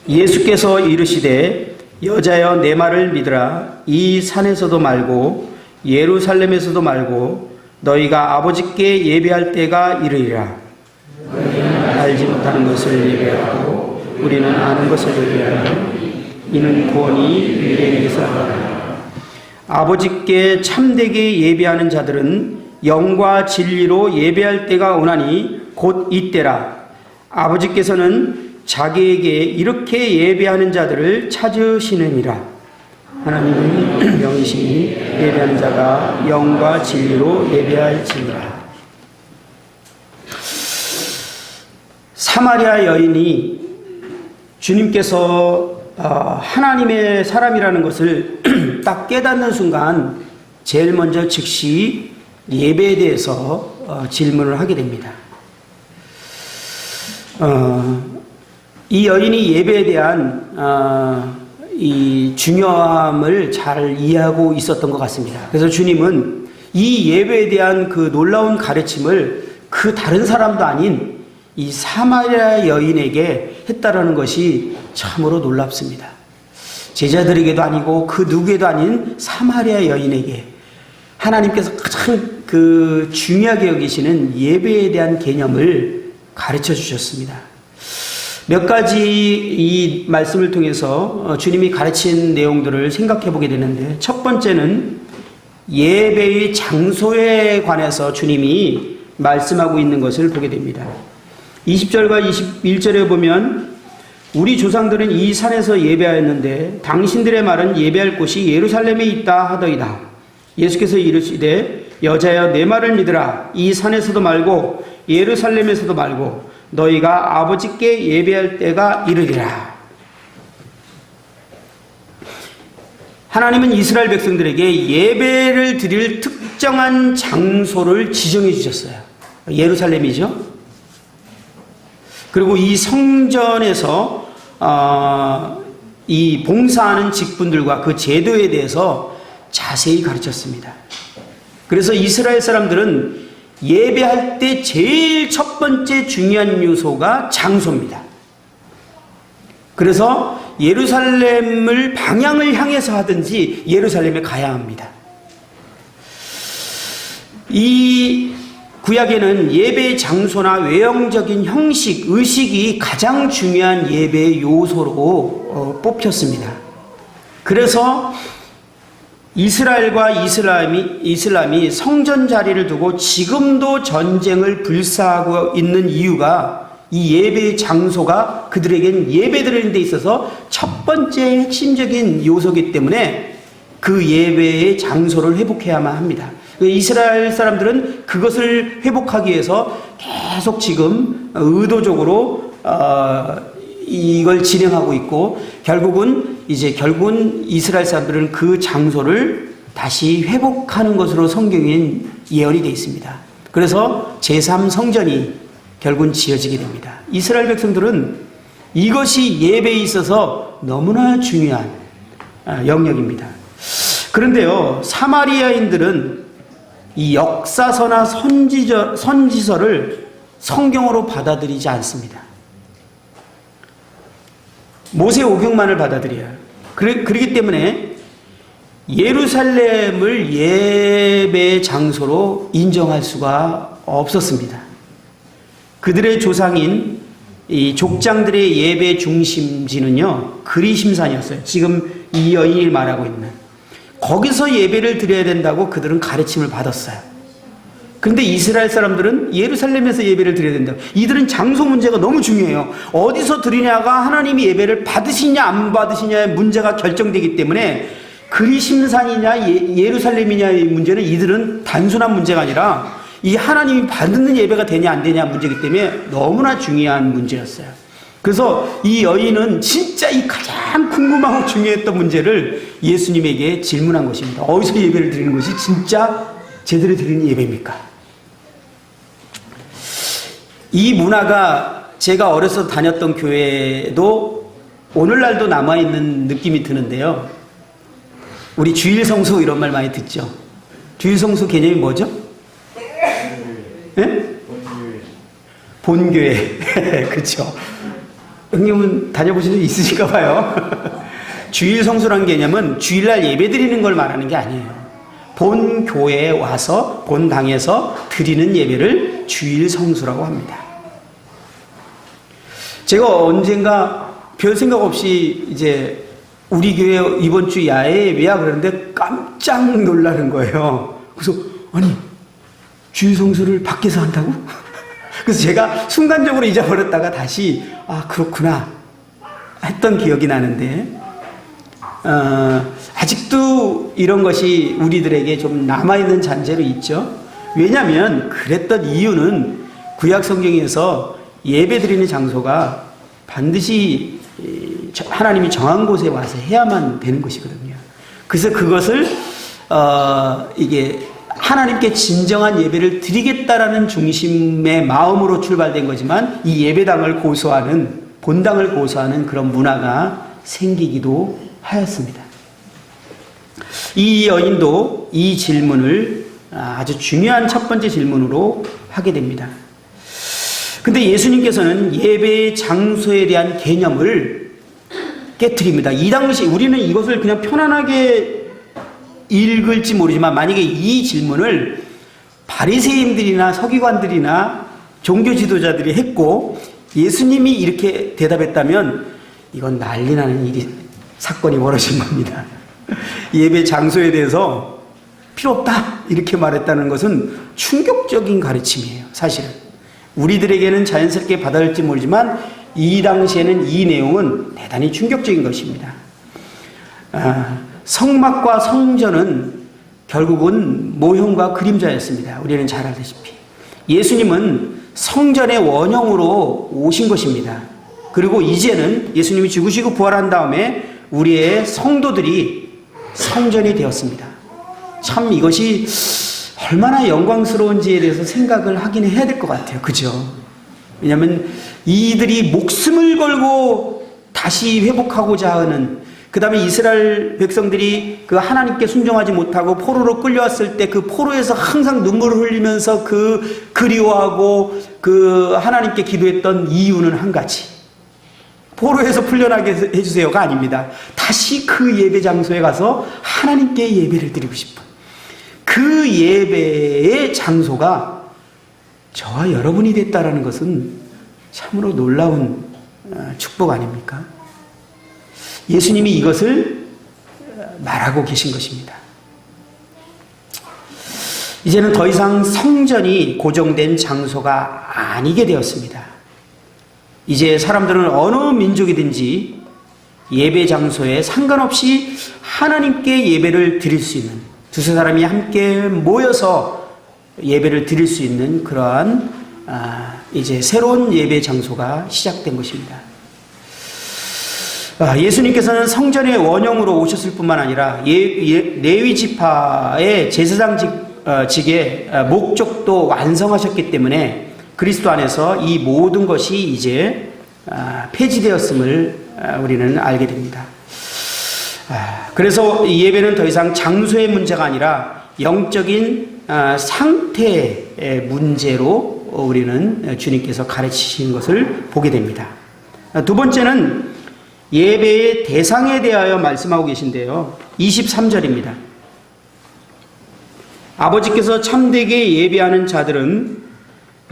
Speaker 1: 예수께서 이르시되 여자여 내 말을 믿으라. 이 산에서도 말고 예루살렘에서도 말고 너희가 아버지께 예배할 때가 이르리라. 너희는 알지 못하는 것을 예배하고 우리는 아는 것을 예배하노. 이는 구원이 미래에게서 나오리라. 아버지께 참되게 예배하는 자들은 영과 진리로 예배할 때가 오나니 곧 이때라. 아버지께서는 자기에게 이렇게 예배하는 자들을 찾으시느니라. 하나님은 영이시니 예배하는 자가 영과 진리로 예배할지니라. 사마리아 여인이 주님께서 하나님의 사람이라는 것을 딱 깨닫는 순간 제일 먼저 즉시 예배에 대해서 질문을 하게 됩니다. 이 여인이 예배에 대한 이 중요함을 잘 이해하고 있었던 것 같습니다. 그래서 주님은 이 예배에 대한 그 놀라운 가르침을 그 다른 사람도 아닌 이 사마리아 여인에게 했다라는 것이 참으로 놀랍습니다. 제자들에게도 아니고 그 누구에도 아닌 사마리아 여인에게 하나님께서 가장 그 중요하게 여기시는 예배에 대한 개념을 가르쳐 주셨습니다. 몇 가지 이 말씀을 통해서 주님이 가르친 내용들을 생각해 보게 되는데, 첫 번째는 예배의 장소에 관해서 주님이 말씀하고 있는 것을 보게 됩니다. 20절과 21절에 보면 우리 조상들은 이 산에서 예배하였는데 당신들의 말은 예배할 곳이 예루살렘에 있다 하더이다. 예수께서 이르시되 여자여 내 말을 믿으라. 이 산에서도 말고 예루살렘에서도 말고 너희가 아버지께 예배할 때가 이르리라. 하나님은 이스라엘 백성들에게 예배를 드릴 특정한 장소를 지정해 주셨어요. 예루살렘이죠. 그리고 이 성전에서 이 봉사하는 직분들과 그 제도에 대해서 자세히 가르쳤습니다. 그래서 이스라엘 사람들은 예배할 때 제일 첫 번째 중요한 요소가 장소입니다. 그래서 예루살렘을 방향을 향해서 하든지 예루살렘에 가야 합니다. 이 구약에는 예배의 장소나 외형적인 형식, 의식이 가장 중요한 예배의 요소로 뽑혔습니다. 그래서 이스라엘과 이슬람이 성전 자리를 두고 지금도 전쟁을 불사하고 있는 이유가 이 예배의 장소가 그들에겐 예배드리는 데 있어서 첫 번째 핵심적인 요소이기 때문에 그 예배의 장소를 회복해야만 합니다. 이스라엘 사람들은 그것을 회복하기 위해서 계속 지금 의도적으로 이걸 진행하고 있고, 결국은 이스라엘 사람들은 그 장소를 다시 회복하는 것으로 성경엔 예언이 되어 있습니다. 그래서 제3성전이 결국은 지어지게 됩니다. 이스라엘 백성들은 이것이 예배에 있어서 너무나 중요한 영역입니다. 그런데요, 사마리아인들은 이 역사서나 선지서를 성경으로 받아들이지 않습니다. 모세오경만을 받아들여요. 그렇기 때문에 예루살렘을 예배 장소로 인정할 수가 없었습니다. 그들의 조상인 이 족장들의 예배 중심지는요, 그리심산이었어요. 지금 이 여인이 말하고 있는. 거기서 예배를 드려야 된다고 그들은 가르침을 받았어요. 그런데 이스라엘 사람들은 예루살렘에서 예배를 드려야 된다. 이들은 장소 문제가 너무 중요해요. 어디서 드리냐가 하나님이 예배를 받으시냐 안 받으시냐의 문제가 결정되기 때문에 그리심산이냐 예루살렘이냐의 문제는 이들은 단순한 문제가 아니라 이 하나님이 받는 예배가 되냐 안 되냐 문제이기 때문에 너무나 중요한 문제였어요. 그래서 이 여인은 진짜 이 가장 궁금하고 중요했던 문제를 예수님에게 질문한 것입니다. 어디서 예배를 드리는 것이 진짜 제대로 드리는 예배입니까? 이 문화가 제가 어려서 다녔던 교회도 오늘날도 남아있는 느낌이 드는데요. 우리 주일성수 이런 말 많이 듣죠. 주일성수 개념이 뭐죠? 네? 본교회. 그렇죠. 형님은 다녀보신 적 있으실까 봐요. 주일성수라는 개념은 주일날 예배 드리는 걸 말하는 게 아니에요. 본 교회에 와서 본 당에서 드리는 예배를 주일성수라고 합니다. 제가 언젠가 별 생각 없이 이제 우리 교회 이번 주 야외 예배야 그러는데 깜짝 놀라는 거예요. 그래서 아니 주일성수를 밖에서 한다고? 그래서 제가 순간적으로 잊어버렸다가 다시 아 그렇구나 했던 기억이 나는데 아직도 이런 것이 우리들에게 좀 남아있는 잔재로 있죠. 왜냐하면 그랬던 이유는 구약 성경에서 예배 드리는 장소가 반드시 하나님이 정한 곳에 와서 해야만 되는 것이거든요. 그래서 그것을 이게 하나님께 진정한 예배를 드리겠다라는 중심의 마음으로 출발된 거지만 이 예배당을 고수하는 본당을 고수하는 그런 문화가 생기기도 하였습니다. 이 여인도 이 질문을 아주 중요한 첫 번째 질문으로 하게 됩니다. 근데 예수님께서는 예배의 장소에 대한 개념을 깨트립니다. 이 당시 우리는 이것을 그냥 편안하게 읽을지 모르지만 만약에 이 질문을 바리새인들이나 서기관들이나 종교 지도자들이 했고 예수님이 이렇게 대답했다면 이건 난리 나는 일이 사건이 벌어진 겁니다. 예배 장소에 대해서 필요 없다 이렇게 말했다는 것은 충격적인 가르침이에요. 사실은 우리들에게는 자연스럽게 받아들일지 모르지만 이 당시에는 이 내용은 대단히 충격적인 것입니다. 성막과 성전은 결국은 모형과 그림자였습니다. 우리는 잘 알다시피 예수님은 성전의 원형으로 오신 것입니다. 그리고 이제는 예수님이 죽으시고 부활한 다음에 우리의 성도들이 성전이 되었습니다. 참 이것이 얼마나 영광스러운지에 대해서 생각을 하긴 해야 될 것 같아요. 그죠? 왜냐하면 이들이 목숨을 걸고 다시 회복하고자 하는 그 다음에 이스라엘 백성들이 그 하나님께 순종하지 못하고 포로로 끌려왔을 때 그 포로에서 항상 눈물을 흘리면서 그 그리워하고 그 하나님께 기도했던 이유는 한 가지. 포로에서 풀려나게 해주세요가 아닙니다. 다시 그 예배 장소에 가서 하나님께 예배를 드리고 싶은 그 예배의 장소가 저와 여러분이 됐다라는 것은 참으로 놀라운 축복 아닙니까? 예수님이 이것을 말하고 계신 것입니다. 이제는 더 이상 성전이 고정된 장소가 아니게 되었습니다. 이제 사람들은 어느 민족이든지 예배 장소에 상관없이 하나님께 예배를 드릴 수 있는 두세 사람이 함께 모여서 예배를 드릴 수 있는 그러한 이제 새로운 예배 장소가 시작된 것입니다. 예수님께서는 성전의 원형으로 오셨을 뿐만 아니라 레위 지파의 제사장직의 목적도 완성하셨기 때문에 그리스도 안에서 이 모든 것이 이제 폐지되었음을 우리는 알게 됩니다. 그래서 이 예배는 더 이상 장소의 문제가 아니라 영적인 상태의 문제로 우리는 주님께서 가르치신 것을 보게 됩니다. 두 번째는 예배의 대상에 대하여 말씀하고 계신데요. 23절입니다. 아버지께서 참되게 예배하는 자들은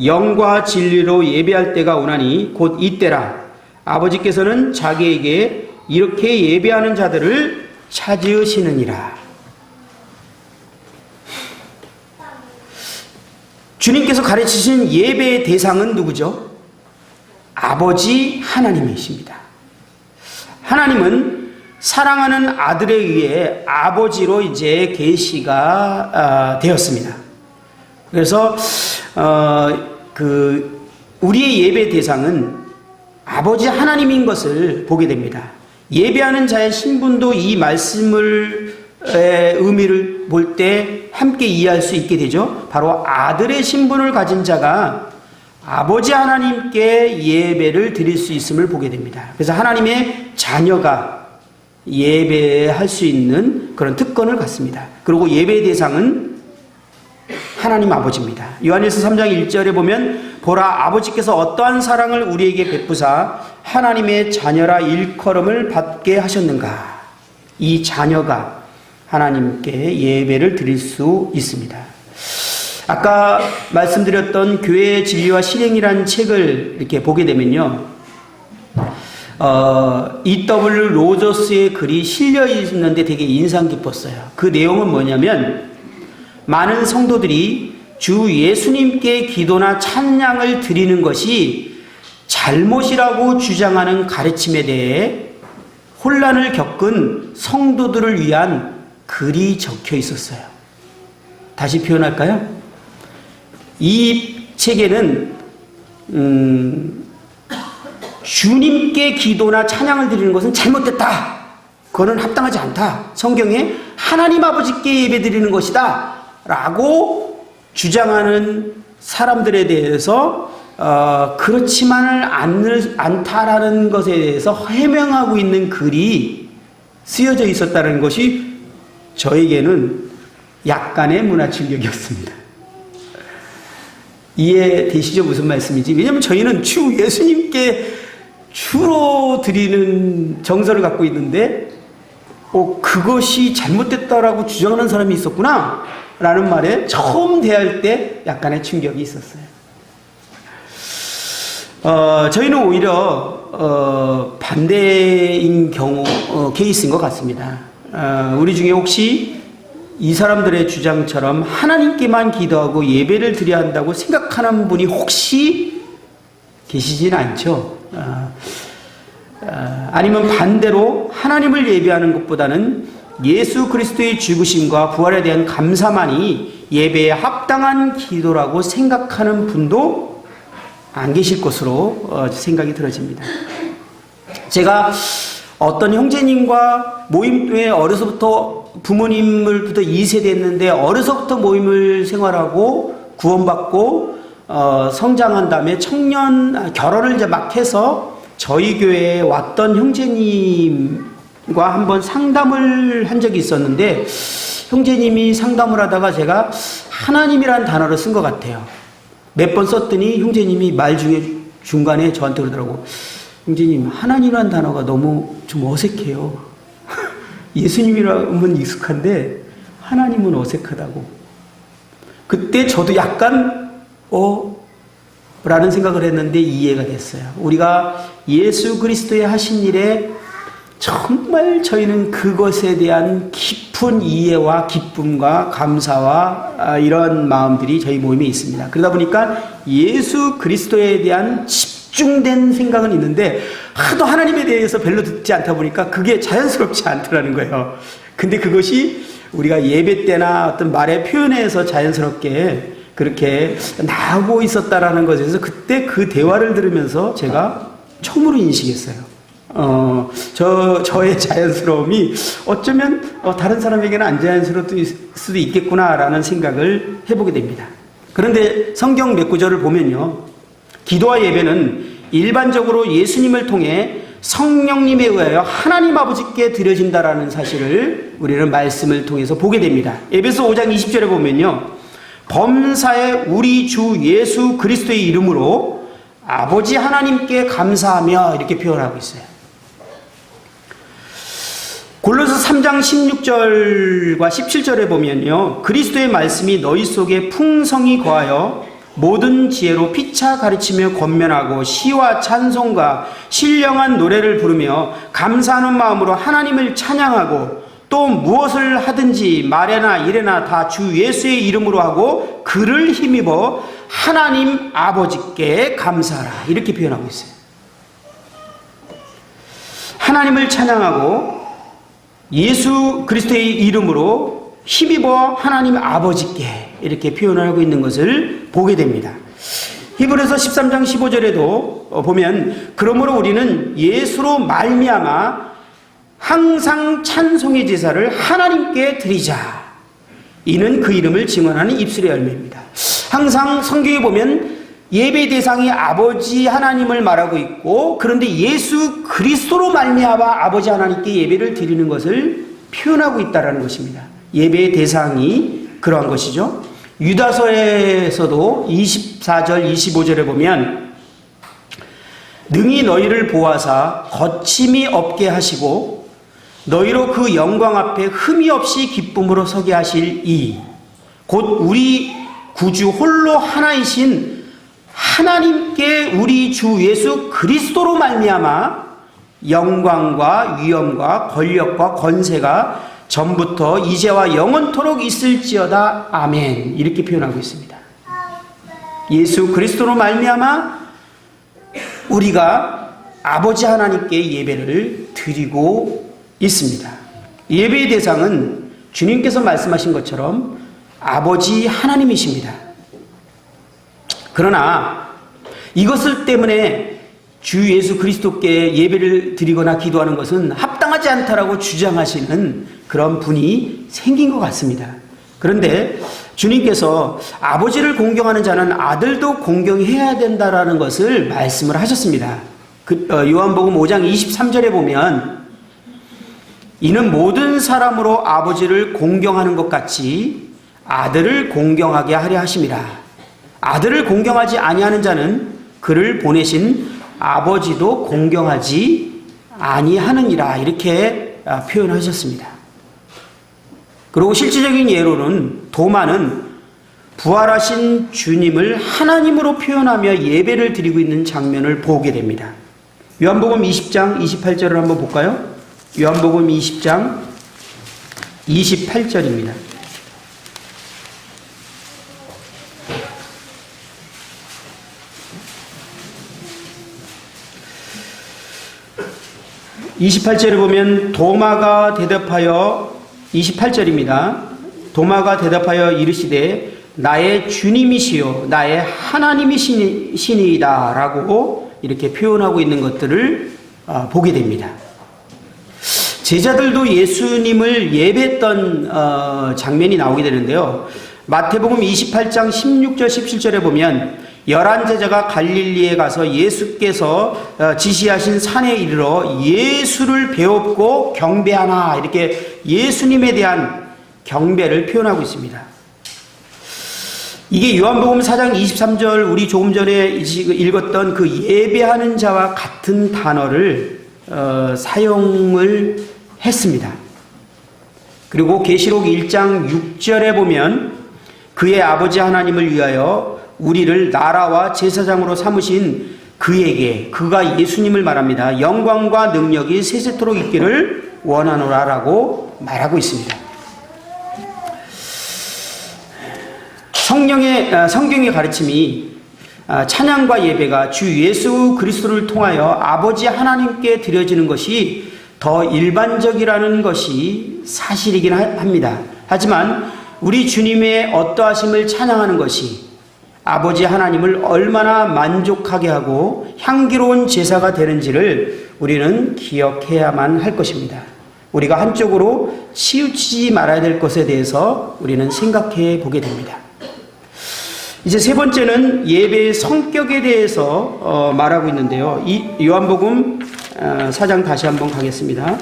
Speaker 1: 영과 진리로 예배할 때가 오나니 곧 이때라. 아버지께서는 자기에게 이렇게 예배하는 자들을 찾으시느니라. 주님께서 가르치신 예배의 대상은 누구죠? 아버지 하나님이십니다. 하나님은 사랑하는 아들에 의해 아버지로 이제 계시가 되었습니다. 그래서 우리의 예배 대상은 아버지 하나님인 것을 보게 됩니다. 예배하는 자의 신분도 이 말씀을 의미를 볼 때 함께 이해할 수 있게 되죠. 바로 아들의 신분을 가진 자가 아버지 하나님께 예배를 드릴 수 있음을 보게 됩니다. 그래서 하나님의 자녀가 예배할 수 있는 그런 특권을 갖습니다. 그리고 예배의 대상은 하나님 아버지입니다. 요한일서 3장 1절에 보면 보라 아버지께서 어떠한 사랑을 우리에게 베푸사 하나님의 자녀라 일컬음을 받게 하셨는가. 이 자녀가 하나님께 예배를 드릴 수 있습니다. 아까 말씀드렸던 교회의 진리와 실행이라는 책을 이렇게 보게 되면요. E.W. 로저스의 글이 실려 있는데 되게 인상 깊었어요. 그 내용은 뭐냐면 많은 성도들이 주 예수님께 기도나 찬양을 드리는 것이 잘못이라고 주장하는 가르침에 대해 혼란을 겪은 성도들을 위한 글이 적혀 있었어요. 다시 표현할까요? 이 책에는 주님께 기도나 찬양을 드리는 것은 잘못됐다. 그거는 합당하지 않다. 성경에 하나님 아버지께 예배 드리는 것이다. 라고 주장하는 사람들에 대해서 그렇지만은 않다라는 것에 대해서 해명하고 있는 글이 쓰여져 있었다는 것이 저에게는 약간의 문화 충격이었습니다. 이해되시죠? 무슨 말씀인지? 왜냐하면 저희는 주 예수님께 주로 드리는 정서를 갖고 있는데 그것이 잘못됐다라고 주장하는 사람이 있었구나 라는 말에 처음 대할 때 약간의 충격이 있었어요. 저희는 오히려 반대인 경우 케이스인 것 같습니다. 우리 중에 혹시 이 사람들의 주장처럼 하나님께만 기도하고 예배를 드려야 한다고 생각하는 분이 혹시 계시진 않죠. 아니면 반대로 하나님을 예배하는 것보다는 예수 그리스도의 죽으심과 부활에 대한 감사만이 예배에 합당한 기도라고 생각하는 분도 안 계실 것으로 생각이 들어집니다. 제가 어떤 형제님과 모임에 어려서부터 부모님을부터 2세대 했는데 어려서부터 모임을 생활하고 구원받고 성장한 다음에 결혼을 이제 막 해서 저희 교회에 왔던 형제님과 한번 상담을 한 적이 있었는데 형제님이 상담을 하다가 제가 하나님이라는 단어를 쓴 것 같아요. 몇 번 썼더니 형제님이 말 중에 중간에 저한테 그러더라고. 형제님, 하나님이라는 단어가 너무 좀 어색해요. 예수님이라면 익숙한데 하나님은 어색하다고. 그때 저도 약간 라는 생각을 했는데 이해가 됐어요. 우리가 예수 그리스도의 하신 일에 정말 저희는 그것에 대한 깊은 이해와 기쁨과 감사와 이런 마음들이 저희 모임에 있습니다. 그러다 보니까 예수 그리스도에 대한 집중된 생각은 있는데 하도 하나님에 대해서 별로 듣지 않다 보니까 그게 자연스럽지 않더라는 거예요. 근데 그것이 우리가 예배 때나 어떤 말의 표현에서 자연스럽게 그렇게 나오고 있었다라는 것에서 그때 그 대화를 들으면서 제가 처음으로 인식했어요. 저의 자연스러움이 어쩌면 다른 사람에게는 안 자연스러울 수도 있겠구나라는 생각을 해보게 됩니다. 그런데 성경 몇 구절을 보면요. 기도와 예배는 일반적으로 예수님을 통해 성령님에 의하여 하나님 아버지께 드려진다라는 사실을 우리는 말씀을 통해서 보게 됩니다. 에베소 5장 20절에 보면요. 범사에 우리 주 예수 그리스도의 이름으로 아버지 하나님께 감사하며 이렇게 표현하고 있어요. 골로새 3장 16절과 17절에 보면요. 그리스도의 말씀이 너희 속에 풍성히 거하여 모든 지혜로 피차 가르치며 권면하고 시와 찬송과 신령한 노래를 부르며 감사하는 마음으로 하나님을 찬양하고 또 무엇을 하든지 말에나 일에나 다 주 예수의 이름으로 하고 그를 힘입어 하나님 아버지께 감사하라. 이렇게 표현하고 있어요. 하나님을 찬양하고 예수 그리스도의 이름으로 힘입어 하나님 아버지께 이렇게 표현을 하고 있는 것을 보게 됩니다. 히브리서 13장 15절에도 보면 그러므로 우리는 예수로 말미암아 항상 찬송의 제사를 하나님께 드리자. 이는 그 이름을 증언하는 입술의 열매입니다. 항상 성경에 보면 예배 대상이 아버지 하나님을 말하고 있고 그런데 예수 그리스도로 말미암아 아버지 하나님께 예배를 드리는 것을 표현하고 있다는 것입니다. 예배의 대상이 그러한 것이죠. 유다서에서도 24절 25절에 보면 능히 너희를 보아사 거침이 없게 하시고 너희로 그 영광 앞에 흠이 없이 기쁨으로 서게 하실 이 곧 우리 구주 홀로 하나이신 하나님께 우리 주 예수 그리스도로 말미암아 영광과 위엄과 권력과 권세가 전부터 이제와 영원토록 있을지어다. 아멘. 이렇게 표현하고 있습니다. 예수 그리스도로 말미암아 우리가 아버지 하나님께 예배를 드리고 있습니다. 예배의 대상은 주님께서 말씀하신 것처럼 아버지 하나님이십니다. 그러나 이것을 때문에 주 예수 그리스도께 예배를 드리거나 기도하는 것은 합당하지 않다라고 주장하시는 그런 분이 생긴 것 같습니다. 그런데 주님께서 아버지를 공경하는 자는 아들도 공경해야 된다라는 것을 말씀을 하셨습니다. 요한복음 5장 23절에 보면 이는 모든 사람으로 아버지를 공경하는 것 같이 아들을 공경하게 하려 하심이라. 아들을 공경하지 아니하는 자는 그를 보내신 아버지도 공경하지 아니하느니라. 이렇게 표현하셨습니다. 그리고 실질적인 예로는 도마는 부활하신 주님을 하나님으로 표현하며 예배를 드리고 있는 장면을 보게 됩니다. 요한복음 20장 28절을 한번 볼까요? 요한복음 20장 28절입니다. (28절에) 보면 도마가 대답하여 28절입니다. 도마가 대답하여 이르시되 나의 주님이시요 나의 하나님이시니이다 라고 이렇게 표현하고 있는 것들을 보게 됩니다. 제자들도 예수님을 예배했던 장면이 나오게 되는데요. 마태복음 28장 16절 17절에 보면 11제자가 갈릴리에 가서 예수께서 지시하신 산에 이르러 예수를 배웁고 경배하나 이렇게 예수님에 대한 경배를 표현하고 있습니다. 이게 요한복음 4장 23절 우리 조금 전에 읽었던 그 예배하는 자와 같은 단어를 사용을 했습니다. 그리고 계시록 1장 6절에 보면 그의 아버지 하나님을 위하여 우리를 나라와 제사장으로 삼으신 그에게, 그가 예수님을 말합니다. 영광과 능력이 세세토록 있기를 원하노라 라고 말하고 있습니다. 성경의 가르침이 찬양과 예배가 주 예수 그리스도를 통하여 아버지 하나님께 드려지는 것이 더 일반적이라는 것이 사실이긴 합니다. 하지만 우리 주님의 어떠하심을 찬양하는 것이 아버지 하나님을 얼마나 만족하게 하고 향기로운 제사가 되는지를 우리는 기억해야만 할 것입니다. 우리가 한쪽으로 치우치지 말아야 될 것에 대해서 우리는 생각해 보게 됩니다. 이제 세 번째는 예배의 성격에 대해서 말하고 있는데요. 이 요한복음 4장 다시 한번 가겠습니다.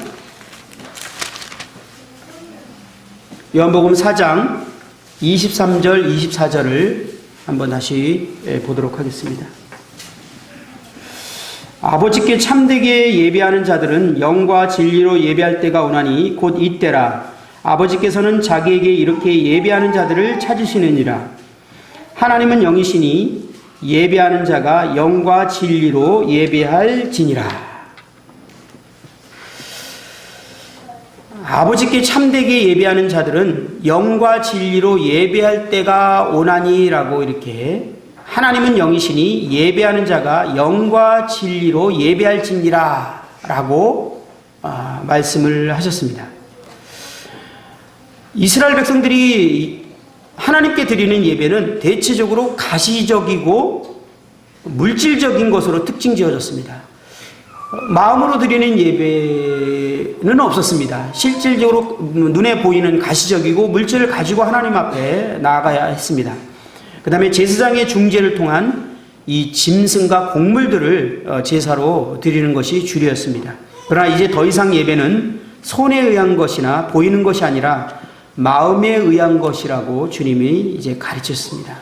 Speaker 1: 요한복음 4장 23절 24절을 한번 다시 보도록 하겠습니다. 아버지께 참되게 예배하는 자들은 영과 진리로 예배할 때가 오나니 곧 이때라. 아버지께서는 자기에게 이렇게 예배하는 자들을 찾으시느니라. 하나님은 영이시니 예배하는 자가 영과 진리로 예배할지니라. 아버지께 참되게 예배하는 자들은 영과 진리로 예배할 때가 오나니라고 이렇게 하나님은 영이시니 예배하는 자가 영과 진리로 예배할지니라 라고 말씀을 하셨습니다. 이스라엘 백성들이 하나님께 드리는 예배는 대체적으로 가시적이고 물질적인 것으로 특징 지어졌습니다. 마음으로 드리는 예배는 없었습니다. 실질적으로 눈에 보이는 가시적이고 물질을 가지고 하나님 앞에 나아가야 했습니다. 그 다음에 제사장의 중재를 통한 이 짐승과 곡물들을 제사로 드리는 것이 주류였습니다. 그러나 이제 더 이상 예배는 손에 의한 것이나 보이는 것이 아니라 마음에 의한 것이라고 주님이 이제 가르쳤습니다.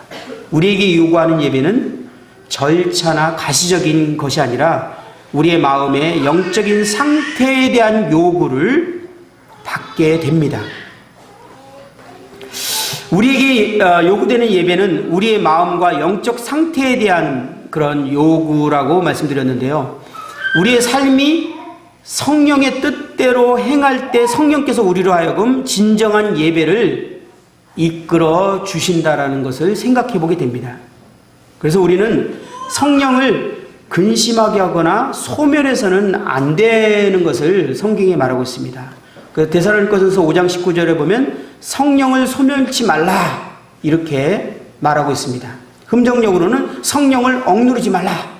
Speaker 1: 우리에게 요구하는 예배는 절차나 가시적인 것이 아니라 우리의 마음의 영적인 상태에 대한 요구를 받게 됩니다. 우리에게 요구되는 예배는 우리의 마음과 영적 상태에 대한 그런 요구라고 말씀드렸는데요. 우리의 삶이 성령의 뜻대로 행할 때 성령께서 우리로 하여금 진정한 예배를 이끌어 주신다라는 것을 생각해 보게 됩니다. 그래서 우리는 성령을 근심하게 하거나 소멸해서는 안 되는 것을 성경에 말하고 있습니다. 그 데살로니가전서 5장 19절에 보면 성령을 소멸치 말라 이렇게 말하고 있습니다. 흠정력으로는 성령을 억누르지 말라.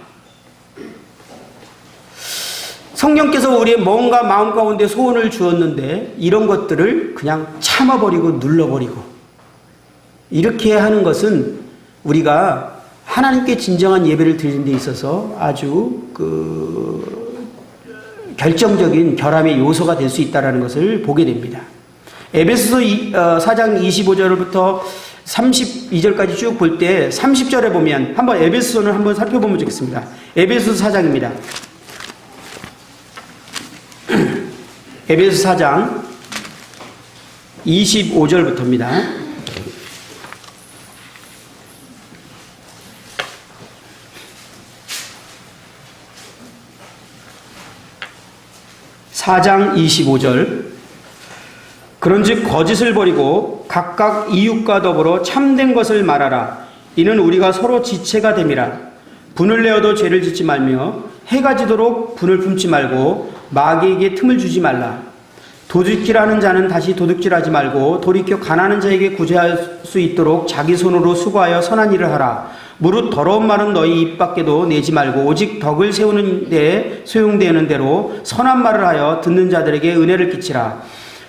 Speaker 1: 성령께서 우리의 뭔가 마음 가운데 소원을 주었는데 이런 것들을 그냥 참아버리고 눌러버리고 이렇게 하는 것은 우리가 하나님께 진정한 예배를 드리는 데 있어서 아주 결정적인 결함의 요소가 될 수 있다는 것을 보게 됩니다. 에베소서 4장 25절부터 32절까지 쭉 볼 때 30절에 보면 한번 에베소서를 한번 살펴보면 좋겠습니다. 에베소서 4장입니다. 에베소 4장 25절부터입니다. (4장 25절) 그런즉 거짓을 버리고 각각 이웃과 더불어 참된 것을 말하라. 이는 우리가 서로 지체가 됨이라. 분을 내어도 죄를 짓지 말며 해가 지도록 분을 품지 말고 마귀에게 틈을 주지 말라. 도둑질하는 자는 다시 도둑질하지 말고 돌이켜 가난한 자에게 구제할 수 있도록 자기 손으로 수고하여 선한 일을 하라. 무릇 더러운 말은 너희 입 밖에도 내지 말고 오직 덕을 세우는 데 소용되는 대로 선한 말을 하여 듣는 자들에게 은혜를 끼치라.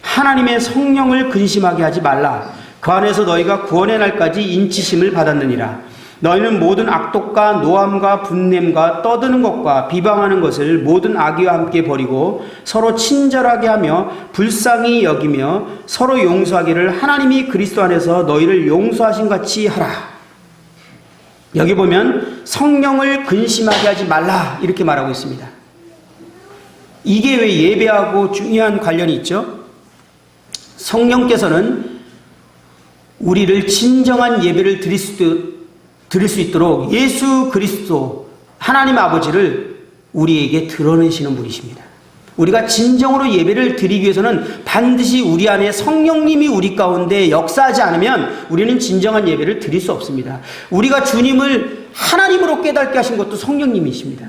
Speaker 1: 하나님의 성령을 근심하게 하지 말라. 그 안에서 너희가 구원의 날까지 인치심을 받았느니라. 너희는 모든 악독과 노함과 분냄과 떠드는 것과 비방하는 것을 모든 악의와 함께 버리고 서로 친절하게 하며 불쌍히 여기며 서로 용서하기를 하나님이 그리스도 안에서 너희를 용서하신 같이 하라. 여기 보면 성령을 근심하게 하지 말라 이렇게 말하고 있습니다. 이게 왜 예배하고 중요한 관련이 있죠? 성령께서는 우리를 진정한 예배를 드릴 수 있도록 예수 그리스도 하나님 아버지를 우리에게 드러내시는 분이십니다. 우리가 진정으로 예배를 드리기 위해서는 반드시 우리 안에 성령님이 우리 가운데 역사하지 않으면 우리는 진정한 예배를 드릴 수 없습니다. 우리가 주님을 하나님으로 깨닫게 하신 것도 성령님이십니다.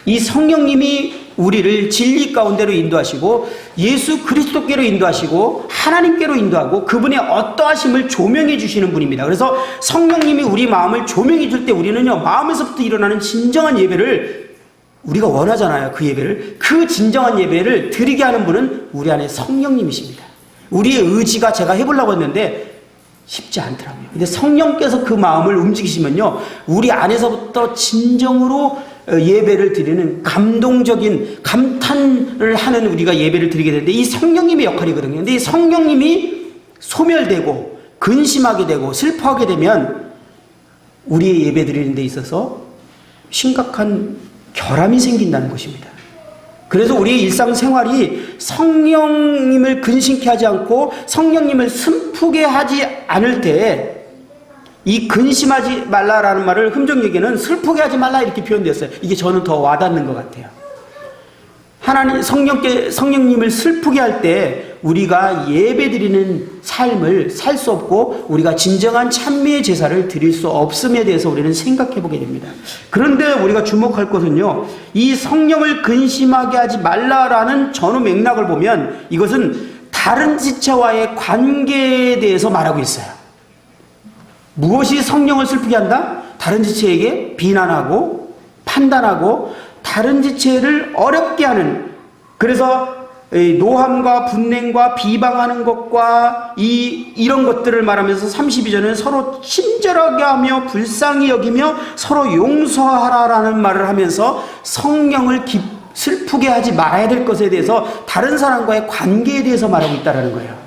Speaker 1: 이 성령님이 우리를 진리 가운데로 인도하시고 예수 그리스도께로 인도하시고 하나님께로 인도하고 그분의 어떠하심을 조명해 주시는 분입니다. 그래서 성령님이 우리 마음을 조명해 줄 때 우리는요, 마음에서부터 일어나는 진정한 예배를 우리가 원하잖아요. 그 진정한 예배를 드리게 하는 분은 우리 안에 성령님이십니다. 우리의 의지가 제가 해보려고 했는데 쉽지 않더라고요. 근데 성령께서 그 마음을 움직이시면요, 우리 안에서부터 진정으로 예배를 드리는 감동적인 감탄을 하는 우리가 예배를 드리게 되는데 이 성령님의 역할이거든요. 근데 이 성령님이 소멸되고 근심하게 되고 슬퍼하게 되면 우리의 예배 드리는 데 있어서 심각한 결함이 생긴다는 것입니다. 그래서 우리의 일상생활이 성령님을 근심케 하지 않고 성령님을 슬프게 하지 않을 때 이 근심하지 말라라는 말을 금정역에는 슬프게 하지 말라 이렇게 표현되었어요. 이게 저는 더 와닿는 것 같아요. 하나님 성령님을 슬프게 할 때 우리가 예배드리는 삶을 살 수 없고 우리가 진정한 찬미의 제사를 드릴 수 없음에 대해서 우리는 생각해 보게 됩니다. 그런데 우리가 주목할 것은요, 이 성령을 근심하게 하지 말라라는 전후 맥락을 보면 이것은 다른 지체와의 관계에 대해서 말하고 있어요. 무엇이 성령을 슬프게 한다? 다른 지체에게 비난하고 판단하고 다른 지체를 어렵게 하는, 그래서 노함과 분냉과 비방하는 것과 이런 것들을 말하면서 32절은 서로 친절하게 하며 불쌍히 여기며 서로 용서하라라는 말을 하면서 성령을 슬프게 하지 말아야 될 것에 대해서 다른 사람과의 관계에 대해서 말하고 있다는 거예요.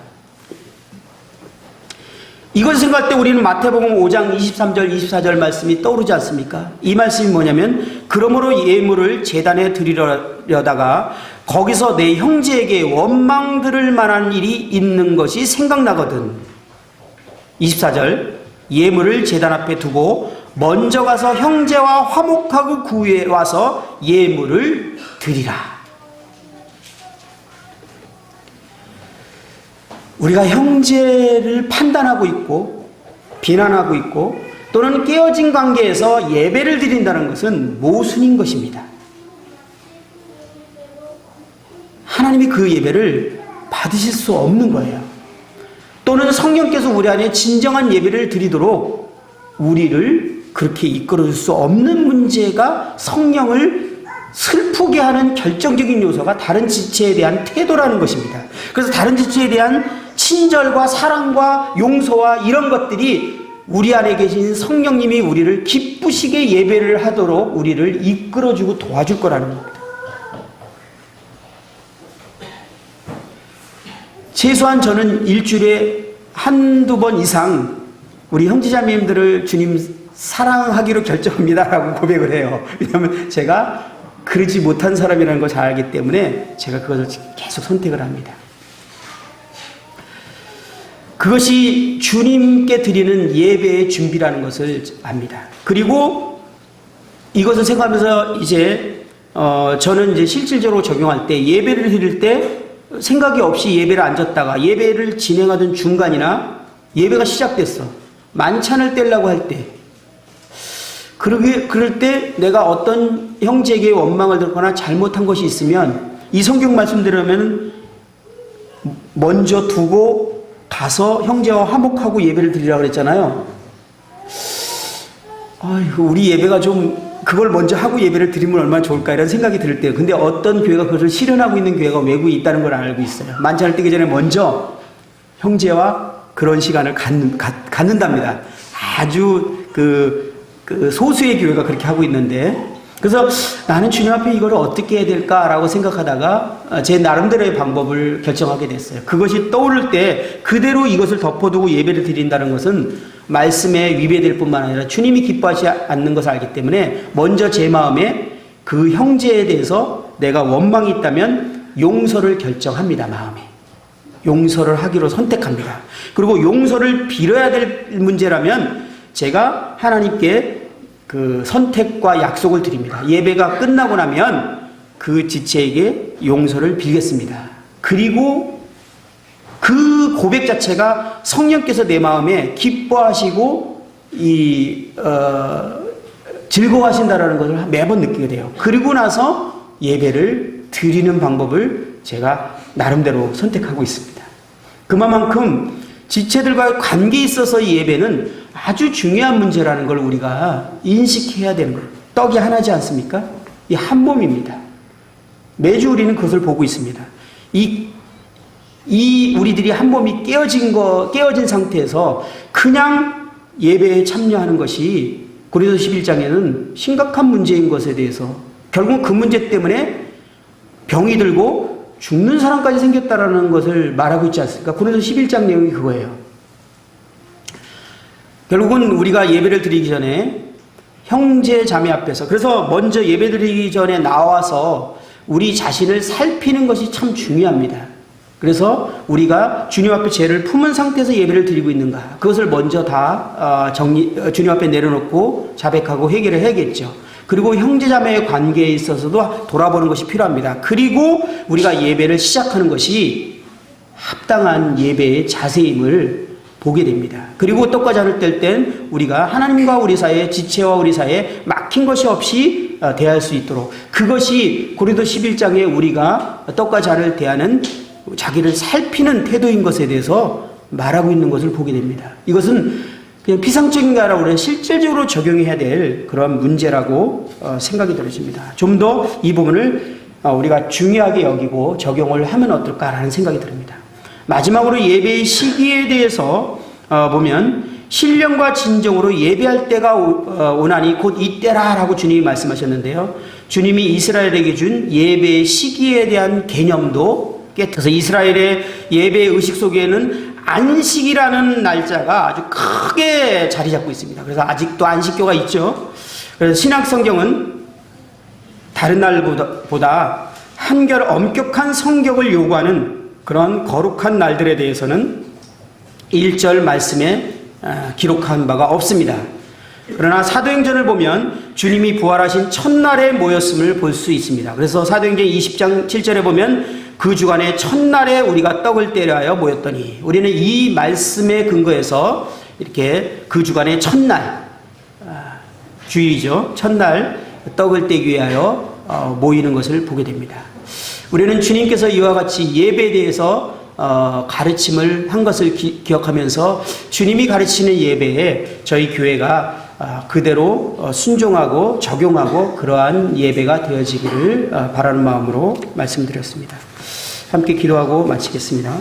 Speaker 1: 이걸 생각할 때 우리는 마태복음 5장 23절 24절 말씀이 떠오르지 않습니까? 이 말씀이 뭐냐면, 그러므로 예물을 제단에 드리려다가 거기서 내 형제에게 원망 들을 만한 일이 있는 것이 생각나거든. 24절, 예물을 제단 앞에 두고 먼저 가서 형제와 화목하고 구해 와서 예물을 드리라. 우리가 형제를 판단하고 있고 비난하고 있고 또는 깨어진 관계에서 예배를 드린다는 것은 모순인 것입니다. 하나님이 그 예배를 받으실 수 없는 거예요. 또는 성령께서 우리 안에 진정한 예배를 드리도록 우리를 그렇게 이끌어줄 수 없는 문제가 성령을 슬프게 하는 결정적인 요소가 다른 지체에 대한 태도라는 것입니다. 그래서 다른 지체에 대한 친절과 사랑과 용서와 이런 것들이 우리 안에 계신 성령님이 우리를 기쁘시게 예배를 하도록 우리를 이끌어주고 도와줄 거라는 겁니다. 최소한 저는 일주일에 한두 번 이상 우리 형제자매님들을 주님 사랑하기로 결정합니다라고 고백을 해요. 왜냐하면 제가 그러지 못한 사람이라는 걸 잘 알기 때문에 제가 그것을 계속 선택을 합니다. 그것이 주님께 드리는 예배의 준비라는 것을 압니다. 그리고 이것을 생각하면서 이제 저는 이제 실질적으로 적용할 때 예배를 드릴 때 생각이 없이 예배를 앉았다가 예배를 진행하던 중간이나 예배가 시작됐어. 만찬을 떼려고 할 때, 그럴 때 내가 어떤 형제에게 원망을 들거나 잘못한 것이 있으면 이 성경 말씀대로면 먼저 두고 가서 형제와 화목하고 예배를 드리라고 그랬잖아요. 아이고, 우리 예배가 좀 그걸 먼저 하고 예배를 드리면 얼마나 좋을까 이런 생각이 들 때요. 근데 어떤 교회가 그것을 실현하고 있는 교회가 외국에 있다는 걸 알고 있어요. 만찬을 떼기 전에 먼저 형제와 그런 시간을 갖는답니다. 아주 그 소수의 교회가 그렇게 하고 있는데, 그래서 나는 주님 앞에 이걸 어떻게 해야 될까라고 생각하다가 제 나름대로의 방법을 결정하게 됐어요. 그것이 떠오를 때 그대로 이것을 덮어두고 예배를 드린다는 것은 말씀에 위배될 뿐만 아니라 주님이 기뻐하지 않는 것을 알기 때문에 먼저 제 마음에 그 형제에 대해서 내가 원망이 있다면 용서를 결정합니다. 마음에 용서를 하기로 선택합니다. 그리고 용서를 빌어야 될 문제라면 제가 하나님께 그 선택과 약속을 드립니다. 예배가 끝나고 나면 그 지체에게 용서를 빌겠습니다. 그리고 그 고백 자체가 성령께서 내 마음에 기뻐하시고 즐거워하신다라는 것을 매번 느끼게 돼요. 그리고 나서 예배를 드리는 방법을 제가 나름대로 선택하고 있습니다. 그만큼 지체들과의 관계에 있어서 이 예배는 아주 중요한 문제라는 걸 우리가 인식해야 되는 거예요. 떡이 하나지 않습니까? 이 한 몸입니다. 매주 우리는 그것을 보고 있습니다. 우리들이 한 몸이 깨어진 상태에서 그냥 예배에 참여하는 것이 고린도서 11장에는 심각한 문제인 것에 대해서, 결국 그 문제 때문에 병이 들고 죽는 사람까지 생겼다라는 것을 말하고 있지 않습니까? 고린도서 11장 내용이 그거예요. 결국은 우리가 예배를 드리기 전에 형제 자매 앞에서, 그래서 먼저 예배 드리기 전에 나와서 우리 자신을 살피는 것이 참 중요합니다. 그래서 우리가 주님 앞에 죄를 품은 상태에서 예배를 드리고 있는가, 그것을 먼저 다 주님 앞에 내려놓고 자백하고 해결을 해야겠죠. 그리고 형제자매의 관계에 있어서도 돌아보는 것이 필요합니다. 그리고 우리가 예배를 시작하는 것이 합당한 예배의 자세임을 보게 됩니다. 그리고 떡과 잔을 뗄 땐 우리가 하나님과 우리 사이에, 지체와 우리 사이에 막힌 것이 없이 대할 수 있도록, 그것이 고린도 11장에 우리가 떡과 잔을 대하는 자기를 살피는 태도인 것에 대해서 말하고 있는 것을 보게 됩니다. 이것은 그냥 피상적인 게 아니라 우리는 실질적으로 적용해야 될 그런 문제라고 생각이 들어집니다. 좀 더 이 부분을 우리가 중요하게 여기고 적용을 하면 어떨까라는 생각이 듭니다. 마지막으로 예배의 시기에 대해서 보면 신령과 진정으로 예배할 때가 오나니 곧 이때라 라고 주님이 말씀하셨는데요. 주님이 이스라엘에게 준 예배의 시기에 대한 개념도 깨뜨려서 이스라엘의 예배의 의식 속에는 안식이라는 날짜가 아주 크게 자리 잡고 있습니다. 그래서 아직도 안식교가 있죠. 그래서 신약 성경은 다른 날보다 한결 엄격한 성격을 요구하는 그런 거룩한 날들에 대해서는 1절 말씀에 기록한 바가 없습니다. 그러나 사도행전을 보면 주님이 부활하신 첫날에 모였음을 볼 수 있습니다. 그래서 사도행전 20장 7절에 보면 그 주간에 첫날에 우리가 떡을 떼려 하여 모였더니, 우리는 이 말씀에 근거해서 이렇게 그 주간에 첫날, 주일이죠. 첫날 떡을 떼기 위하여 모이는 것을 보게 됩니다. 우리는 주님께서 이와 같이 예배에 대해서 가르침을 한 것을 기억하면서 주님이 가르치는 예배에 저희 교회가 그대로 순종하고 적용하고 그러한 예배가 되어지기를 바라는 마음으로 말씀드렸습니다. 함께 기도하고 마치겠습니다.